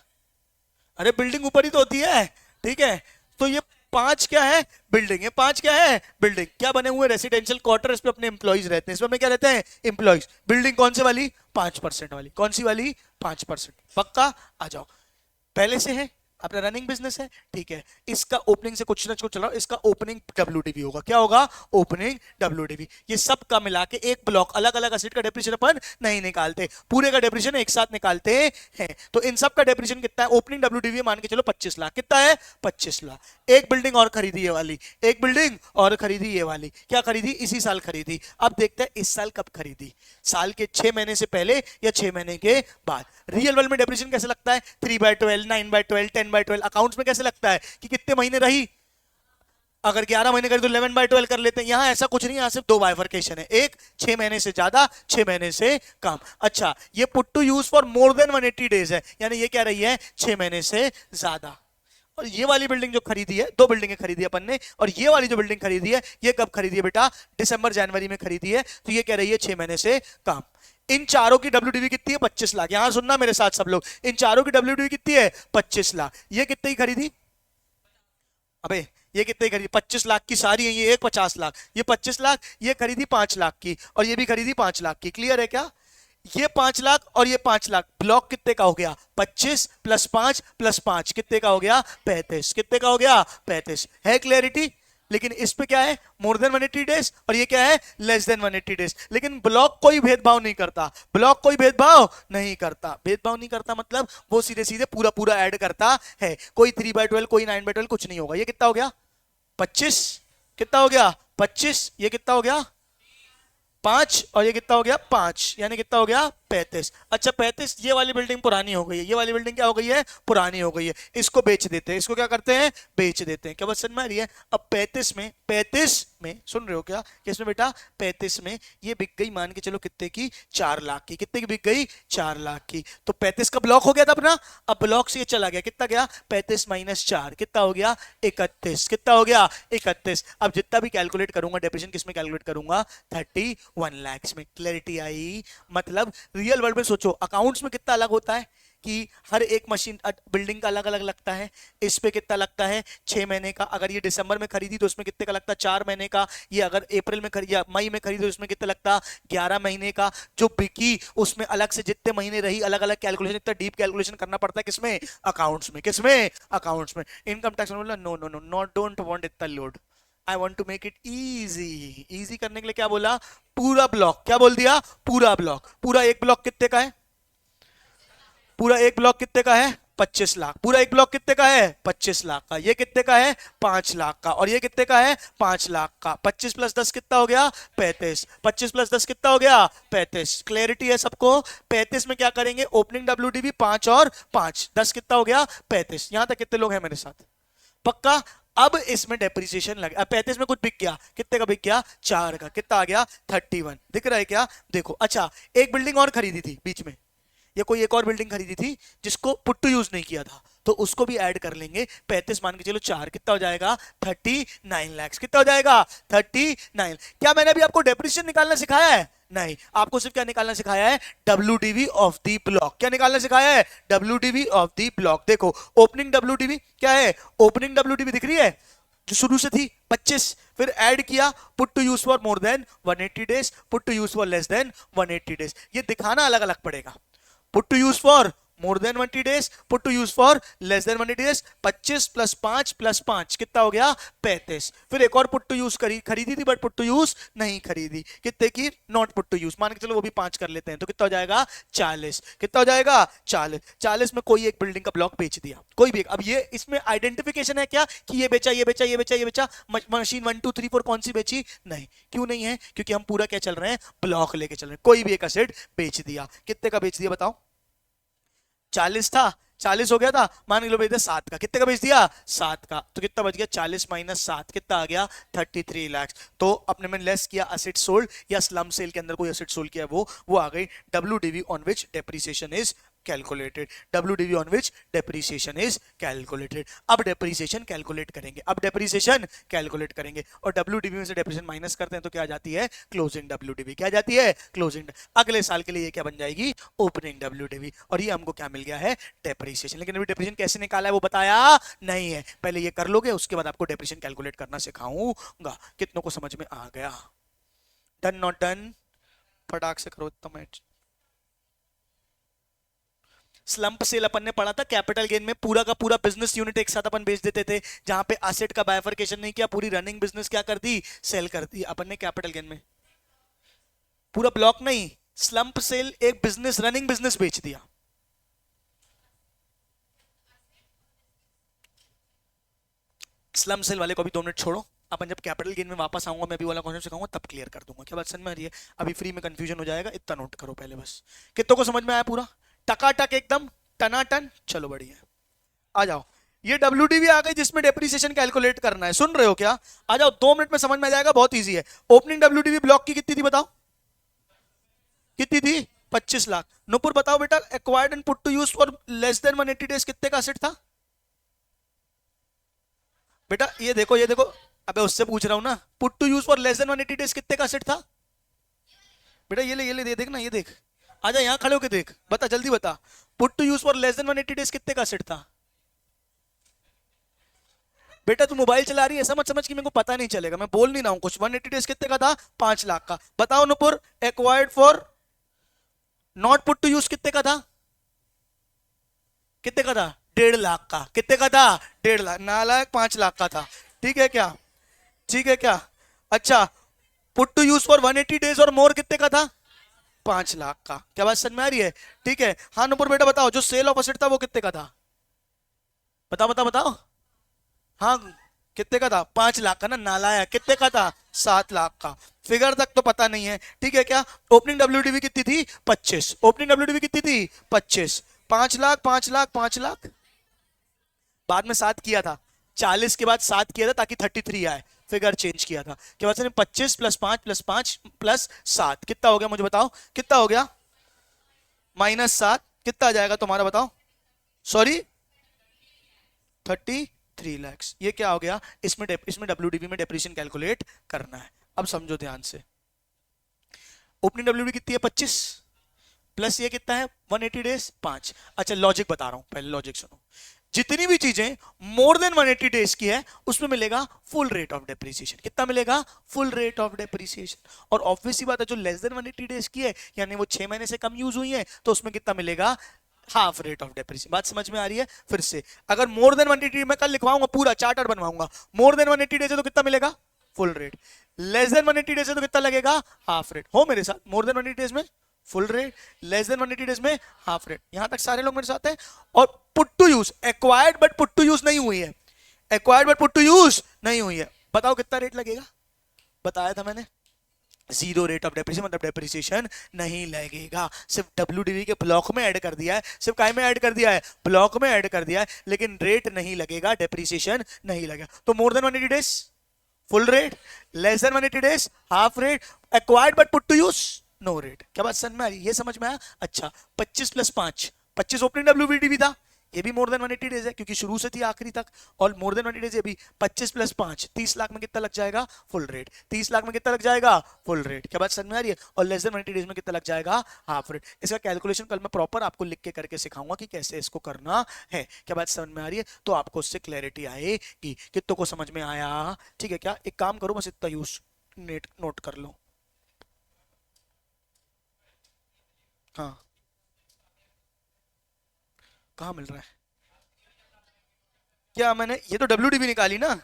[SPEAKER 1] अरे बिल्डिंग ऊपर ही तो होती है, ठीक है। तो ये 5 क्या है, बिल्डिंग। ये 5 क्या है, बिल्डिंग। क्या बने हुए, रेसिडेंशियल क्वार्टर, इसमें अपने एम्प्लॉइज रहते हैं। इसमें अपने क्या रहते हैं, एम्प्लॉइज। बिल्डिंग कौन से वाली, 5% वाली। कौन सी वाली, 5%। पक्का, आ जाओ। पहले से है, अपना रनिंग बिजनेस है, ठीक है। इसका ओपनिंग से कुछ ना कुछ चला, इसका ओपनिंग डब्ल्यूडीवी होगा। क्या होगा, ओपनिंग डब्ल्यूडीवी। ये सब का मिला के एक ब्लॉक, अलग अलग एसेट का डेप्रिसिएशन अपन नहीं निकालते, पूरे का डेप्रिसिएशन एक साथ निकालते हैं। तो इन सब का डेप्रिसिएशन कितना है, ओपनिंग डब्ल्यूडीवी मान के चलो 25 लाख। कितना है, 25 लाख। एक बिल्डिंग और खरीदी ये वाली, एक बिल्डिंग और खरीदी ये वाली। क्या खरीदी, इसी साल खरीदी। अब देखते हैं इस साल कब खरीदी, साल के 6 महीने से पहले या 6 महीने के बाद। रियल वर्ल्ड में डेप्रिसिएशन कैसे लगता है, 3/12, 9/12, 10/12। अकाउंट्स में कैसे लगता है कि कितने महीने रही, अगर 11 महीने करी तो 11/12 कर लेते हैं। यहां ऐसा कुछ नहीं, यहां सिर्फ 2 बाइफर्केशन है, एक 6 महीने से ज्यादा, 6 महीने से कम। अच्छा, ये put to use for more than 180 days है, यानी ये क्या रही है, 6 महीने से ज्यादा। और ये वाली बिल्डिंग जो खरीदी है, 2 बिल्डिंगें खरीदी है अपन ने, और ये वाली जो बिल्डिंग खरीदी है, ये कब खरीदी है बेटा, दिसंबर जनवरी में खरीदी है। तो ये कह रही है 6 महीने से कम। इन चारों की डब्ल्यूडीवी कितनी है, 25 लाख। यहां सुनना मेरे साथ सब लोग, इन चारों की डब्ल्यूडीवी कितनी है, 25 लाख। ये कितने की खरीदी, अबे ये कितने खरीदी, 25 लाख की सारी है। ये एक 50 लाख, ये 25 लाख, ये खरीदी 5 लाख की, और ये भी खरीदी 5 लाख की। क्लियर है क्या? ये 5 लाख और ये 5 लाख, ब्लॉक कितने का हो गया, 25 प्लस 5 प्लस 5 कितने का हो गया, 35। कितने का हो गया, 35। है क्लियरिटी? लेकिन इस पे क्या है, मोर देन 180 डेज, और ये क्या है, लेस देन 180 डेज। लेकिन ब्लॉक कोई भेदभाव नहीं करता, ब्लॉक कोई भेदभाव नहीं करता। भेदभाव नहीं करता मतलब वो सीधे सीधे पूरा पूरा ऐड करता है। कोई 3/12, कोई 9/12, कुछ नहीं होगा। ये कितना हो गया, 25। कितना हो गया, 25। ये कितना हो गया, 5, और ये कितना हो गया, 5, यानी कितना हो गया, 35। अच्छा 35, ये वाली बिल्डिंग पुरानी हो गई है, ये वाली बिल्डिंग क्या हो गई है, पुरानी हो गई है। इसको बेच देते हैं, इसको क्या करते हैं, बेच देते हैं। क्या बात समझ में आ रही है? अब 35 में, 35 में सुन रहे हो क्या, किसमें बेटा, 35 में ये बिक गई, मान के चलो कितने की, 4 लाख की। कितने की बिक गई, 4 लाख की। तो 35 का ब्लॉक हो गया था अपना। अब ब्लॉक से ये चला गया, कितना गया, 35 माइनस 4, कितना हो गया, 31। कितना हो गया, 31। अब जितना भी कैलकुलेट करूंगा डेप्रिसिएशन, किसमें कैलकुलेट करूंगा, 31 लाख में। क्लैरिटी आई? मतलब रियल वर्ल्ड में सोचो, अकाउंट्स में कितना अलग होता है कि हर एक मशीन, बिल्डिंग का अलग अलग लगता है। इस पे कितना लगता है, 6 महीने का। अगर ये दिसंबर में खरीदी तो उसमें कितने का लगता है, 4 महीने का। ये अगर अप्रैल में खरीदी या मई में खरीदी तो उसमें कितना लगता, 11 महीने का। जो बिकी उसमें अलग से जितने महीने रही, अलग अलग कैलकुलेशन, इतना डीप कैलकुलेशन करना पड़ता है। किसमें, अकाउंट्स में। किसमें, अकाउंट्स में। इनकम टैक्स में बोला no no no, not, don't want इतना load, I want to make it easy. Easy करने के लिए क्या बोला, पूरा ब्लॉक। क्या बोल दिया, पूरा ब्लॉक। पूरा एक ब्लॉक कितने का है, पूरा एक ब्लॉक कितने का है, 25 लाख। पूरा एक ब्लॉक कितने का है, 25 लाख का। ये कितने का है, 5 लाख का। और ये कितने का है, 5 लाख का। 25 प्लस 10 कितना हो गया, 35। 25 प्लस 10 कितना हो गया, 35। क्लैरिटी है सबको? 35 में क्या करेंगे, ओपनिंग डब्ल्यूडीवी 5 और 5, 10 कितना हो गया, 35। यहां तक कितने लोग हैं मेरे साथ, पक्का? अब इसमें डेप्रिसिएशन लगे। अब 35 में कुछ बिक गया, कितने का बिक गया, 4 का। कितना आ गया, 31। दिख रहा है क्या, देखो। अच्छा एक बिल्डिंग और खरीदी थी बीच में, ये कोई एक और बिल्डिंग खरीदी थी जिसको पुट टू यूज नहीं किया था, तो उसको भी ऐड कर लेंगे। 35 मान के चलो 4, कितना हो जाएगा, 39 लाख। कितना हो जाएगा, 39। क्या मैंने अभी आपको डेप्रिसिएशन निकालना सिखाया है, नहीं। आपको सिर्फ क्या निकालना सिखाया है, डब्ल्यूडीवी ऑफ द ब्लॉक। क्या निकालना सिखाया है, डब्ल्यूडीवी ऑफ द ब्लॉक। देखो ओपनिंग डब्ल्यूडीवी क्या है, ओपनिंग डब्ल्यूडीवी दिख रही है जो शुरू से थी 25, फिर ऐड किया put to use for more than 180 days, put to use for less than 180 days. ये दिखाना अलग अलग पड़ेगा। Put to use for more than 180 days, put to use for less than 180 days. 25 plus 5 plus 5 कितना हो गया? 35। फिर एक और पुट टू यूज खरीदी थी बट पुट टू यूज नहीं खरीदी, कितने की? नॉट पुट टू यूज, मान के चलो वो भी 5 कर लेते हैं, तो कितना हो जाएगा? 40। कितना हो जाएगा? 40। 40 में कोई एक बिल्डिंग का ब्लॉक बेच दिया, कोई भी। अब ये इसमें आइडेंटिफिकेशन है क्या कि ये बेचा, ये बेचा, ये बेचा, ये बेचा, मशीन 1 2 3 4 कौन सी बेची? नहीं। क्यों नहीं है? क्योंकि हम पूरा क्या चल रहे हैं? ब्लॉक लेके चल रहे हैं। कोई भी एक असेट बेच दिया, कितने का बेच दिया बताओ? 40 था, 40 हो गया था, मान लो बेच दिया 7 का, कितने का बेच दिया? 7 का, तो कितना बच गया? 40 माइनस 7 कितना आ गया? 33 लाख। तो अपने में लेस किया असेट सोल्ड या स्लम सेल के अंदर कोई असेट सोल्ड किया, वो आ गई WDV on which depreciation is calculated. WDV on which depreciation is calculated. अब डेप्रिसिएशन कैलकुलेट करेंगे, अब डेप्रिसिएशन कैलकुलेट करेंगे, और WDV में से डेप्रिसिएशन माइनस करते हैं तो क्या आ जाती है? Closing WDV। क्या जाती है? क्लोजिंग। अगले साल के लिए ये क्या बन जाएगी? Opening WDV। और ये हमको क्या मिल गया है? डेप्रिसिएशन। लेकिन अभी डेप्रिसिएशन कैसे निकाला है वो बताया नहीं है, पहले ये कर लोगे, उसके बाद आपको डेप्रिसिएशन कैलकुलेट करना सिखाऊंगा। कितनों को समझ में आ गया? Done not done? फटाक से करो तो। स्लंप सेल अपन ने पढ़ा था कैपिटल गेन में, पूरा का पूरा बिजनेस यूनिट एक साथ अपन बेच देते थे, जहां पे एसेट का बाइफरकेशन नहीं किया, पूरी रनिंग बिजनेस क्या कर दी? सेल कर दी अपन ने कैपिटल गेन में। पूरा ब्लॉक नहीं, स्लंप सेल एक बिजनेस, रनिंग बिजनेस बेच दिया। स्लम सेल वाले को भी 2 मिनट छोड़ो, अपन जब कैपिटल गेन में वापस आऊंगा, मैं भी वाला कॉन्सेप्ट सिखाऊंगा, तब क्लियर कर दूंगा। क्या बात समझ में आ रही है? अभी फ्री में कंफ्यूजन हो जाएगा, इतना नोट करो पहले बस। कितनों को समझ में आया पूरा? टकाटक एकदम टनाटन। चलो बढ़िया, आ जाओ। ये WDV आ गई जिसमें डेप्रिसिएशन कैलकुलेट करना है, सुन रहे हो क्या? आ जाओ, 2 मिनट में समझ में आ जाएगा, बहुत इजी है। ओपनिंग WDV ब्लॉक की कितनी थी बताओ? कितनी थी? 25 लाख। नुपुर बताओ बेटा, acquired and put to use for less than 180 days कितने का असेट था बेटा? ये देखो, ये देखो। अबे उससे पूछ रहा हूं ना, put to use for less than 180 days कितने का असेट था बेटा? ये ले, देख ना, ये देख। आजा यहां खड़े होके देख, बता जल्दी बता। Put to use for less than 180 days कितने का असेट था बेटा? तू मोबाइल चला रही है, समझ समझ कि मेरे को पता नहीं चलेगा, मैं बोल नहीं रहा हूं कुछ। 180 डेज कितने का था? 5 लाख का। बताओ Nupur, acquired for not put to use कितने का था? कितने का था? 1.5 लाख का। कितने का था? 1.5 लाख। नालायक, 5 लाख का था। ठीक है क्या? ठीक है क्या? अच्छा, put to use for 180 days और मोर कितने का था? 5 लाख का। क्या बात समझ में आ रही है? ठीक है। हाँ नुपुर बेटा बताओ, जो सेल ऑफ असेट था वो कितने का था? बताओ बताओ बताओ। हाँ, कितने का था? 5 लाख का ना, नालायक। कितने का था? 7 लाख का। फिगर तक तो पता नहीं है, ठीक है क्या? ओपनिंग WDV कितनी थी? 25। ओपनिंग WDV कितनी थी? 25। 5 लाख, 5 लाख, 5 लाख, बाद में 7 किया था, 40 के बाद 7 किया था ताकि 33 आए, फिगर चेंज किया था। क्या बात है? 25 प्लस 5 प्लस 5 प्लस 7 कितना हो गया? मुझे बताओ कितना हो गया? -7 कितना आ जाएगा तुम्हारा बताओ? सॉरी, 33 लाख। ये क्या हो गया? इसमें WDV में डेप्रिसिएशन कैलकुलेट करना है। अब समझो ध्यान से, ओपनिंग WDV कितनी है? 25 प्लस ये कितना है? 180 डेज 5। अच्छा लॉजिक बता रहा हूं, पहले लॉजिक सुनो। जितनी भी चीजें मोर देन 180 डेज की है उसमें मिलेगा फुल रेट ऑफ डेप्रिसिएशन। कितना मिलेगा? Full rate of depreciation. और ऑब्वियसली बात है, जो लेस देन 180 डेज की है, यानी वो 6 महीने से कम यूज हुई है, तो उसमें कितना मिलेगा? Half rate of depreciation. बात समझ में आ रही है? फिर से, अगर मोर देन 180, मैं कल लिखवाऊंगा पूरा चार्टर बनवाऊंगा, मोर देन 180 डेज है तो कितना मिलेगा? Full rate. Less than 180 days है तो कितना लगेगा? Half rate. हो मेरे साथ? मोर देन 180 डेज में full rate, less than 180 days में हाफ रेट। यहां तक सारे लोग मेरे साथ हैं? और put to use, acquired but put to use नहीं हुई है, acquired but put to use नहीं हुई है, बताओ कितना रेट लगेगा? बताया था मैंने, 0 रेट ऑफ डेप्रिसिएशन, मतलब डेप्रिसिएशन नहीं लगेगा। सिर्फ WDV के ब्लॉक में ऐड कर दिया है, सिर्फ काय में ऐड कर दिया है? ब्लॉक में ऐड कर दिया है, लेकिन रेट नहीं लगेगा, डेप्रिसिएशन नहीं लगेगा। तो more than 180 days full rate, less than 180 days half rate, acquired but put to use no rate. क्या बात समझ में आ रही है? ये समझ में आया? अच्छा, 25 प्लस 5, 25 ओपनिंग WDV था, ये भी मोर देन 180 डेज है क्योंकि शुरू से थी आखिरी तक, और मोर देन 180 डेज ये भी। 25 प्लस 5 30 लाख में कितना लग जाएगा? Full rate. 30 लाख में कितना लग जाएगा? Full rate. क्या बात समझ में आ रही है? और लेस देन 180 डेज में कितना लग जाएगा? Half rate. इसका कैलकुलेशन कल मैं प्रॉपर आपको लिख के करके सिखाऊंगा कि कैसे इसको करना है। क्या बात समझ में आ रही है? तो आपको उससे क्लैरिटी आएगी। कितनों को समझ में आया? ठीक है क्या? एक काम करो, बस इतना यूज नेट नोट कर लो। हाँ कहाँ मिल रहा है? क्या मैंने ये तो डब्ल्यू निकाली ना,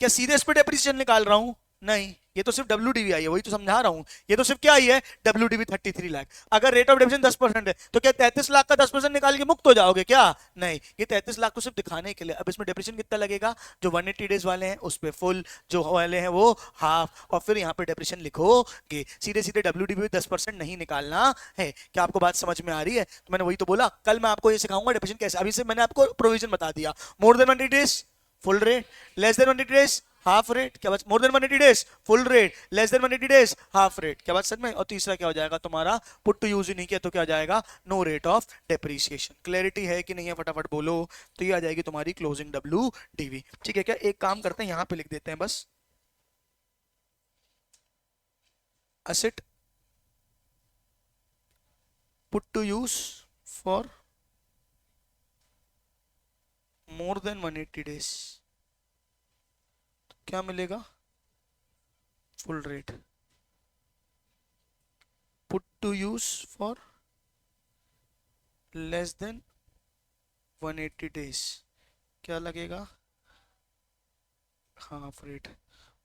[SPEAKER 1] क्या सीधे इस पे डेप्रिसिएशन निकाल रहा हूं? नहीं, ये तो सिर्फ डब्ल्यू आई है, वही तो समझा रहा हूं। ये तो सिर्फ क्या आई है? डब्ल्यू 33 लाख। अगर रेट ऑफ डेप्रिसिएशन 10% है तो क्या 33 लाख का 10% निकाल के मुक्त हो जाओगे क्या? नहीं, ये 33 लाख तो सिर्फ दिखाने के लिए। अब इसमें डेप्रिसिएशन कितना लगेगा? जो 180 डेज वाले हैं उस पर फुल, जो वाले हैं वो हाफ, और फिर यहाँ पे डेप्रिसिएशन लिखोगे। सीधे सीधे डब्ल्यू 10% नहीं निकालना है। क्या आपको बात समझ में आ रही है? तो मैंने वही तो बोला, कल मैं आपको ये सिखाऊंगा डेप्रिसिएशन कैसे। अभी से मैंने आपको प्रोविजन बता दिया। मोर than 180 days full rate, less than 180 days half rate. क्या बात? मोर than 180 days full rate, less than 180 days half rate. क्या बात समझ में? और तीसरा क्या हो जाएगा तुम्हारा? पुट टू यूज ही नहीं किया तो क्या आ जाएगा? No rate of depreciation. Clarity है कि नहीं है? फटाफट बोलो। तो ये आ जाएगी तुम्हारी क्लोजिंग डब्ल्यू डीवी। ठीक है क्या? एक काम करते हैं, यहां पे लिख देते हैं बस, asset put to use for more than 180 days. क्या मिलेगा? Full rate. Put to use for less than 180 days, क्या लगेगा? Half rate.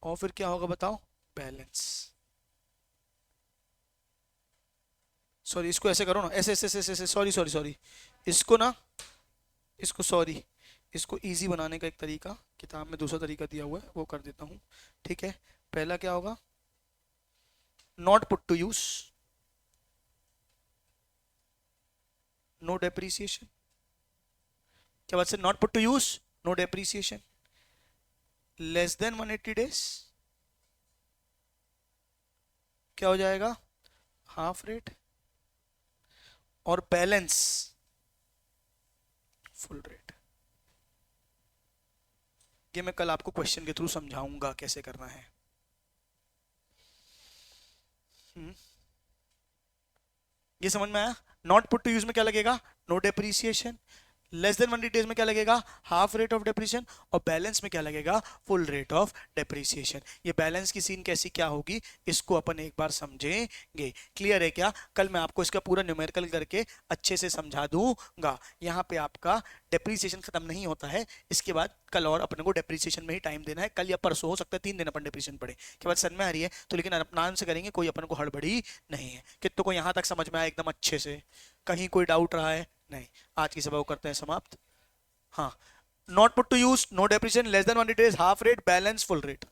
[SPEAKER 1] और फिर क्या होगा बताओ? बैलेंस। सॉरी, इसको ऐसे करो ना, ऐसे ऐसे ऐसे ऐसे, सॉरी सॉरी सॉरी, इसको ना, इसको सॉरी, इसको इजी बनाने का एक तरीका किताब में दूसरा तरीका दिया हुआ है, वो कर देता हूँ। ठीक है, पहला क्या होगा? Not put to use, no depreciation. क्या बात से? Not put to use, no depreciation, less than 180 days, क्या हो जाएगा? हाफ रेट, और बैलेंस फुल रेट। ये मैं कल आपको क्वेश्चन के थ्रू समझाऊंगा कैसे करना है। ये समझ में आया? नॉट पुट टू यूज में क्या लगेगा? No depreciation. Less than 180 days में क्या लगेगा? Half rate of depreciation. और बैलेंस में क्या लगेगा? Full rate of depreciation. ये बैलेंस की सीन कैसी क्या होगी, इसको अपन एक बार समझेंगे। क्लियर है क्या? कल मैं आपको इसका पूरा न्यूमेरिकल करके अच्छे से समझा दूंगा। यहाँ पे आपका डेप्रिसिएशन खत्म नहीं होता है, इसके बाद कल और अपने को डेप्रिसिएशन में ही टाइम देना है। कल या परसों, हो सकता है 3 दिन अपन डेप्रिसिएशन पढ़े। के बाद समझ में आ रही है तो, लेकिन अपना से करेंगे, कोई अपन को हड़बड़ी नहीं है। कितनों को यहाँ तक समझ में आया एकदम अच्छे से? कहीं कोई डाउट रहा है? नहीं। आज की सभा को करते हैं समाप्त। हाँ, not put to use, no depreciation, less than 180 days, half rate, balance, full rate.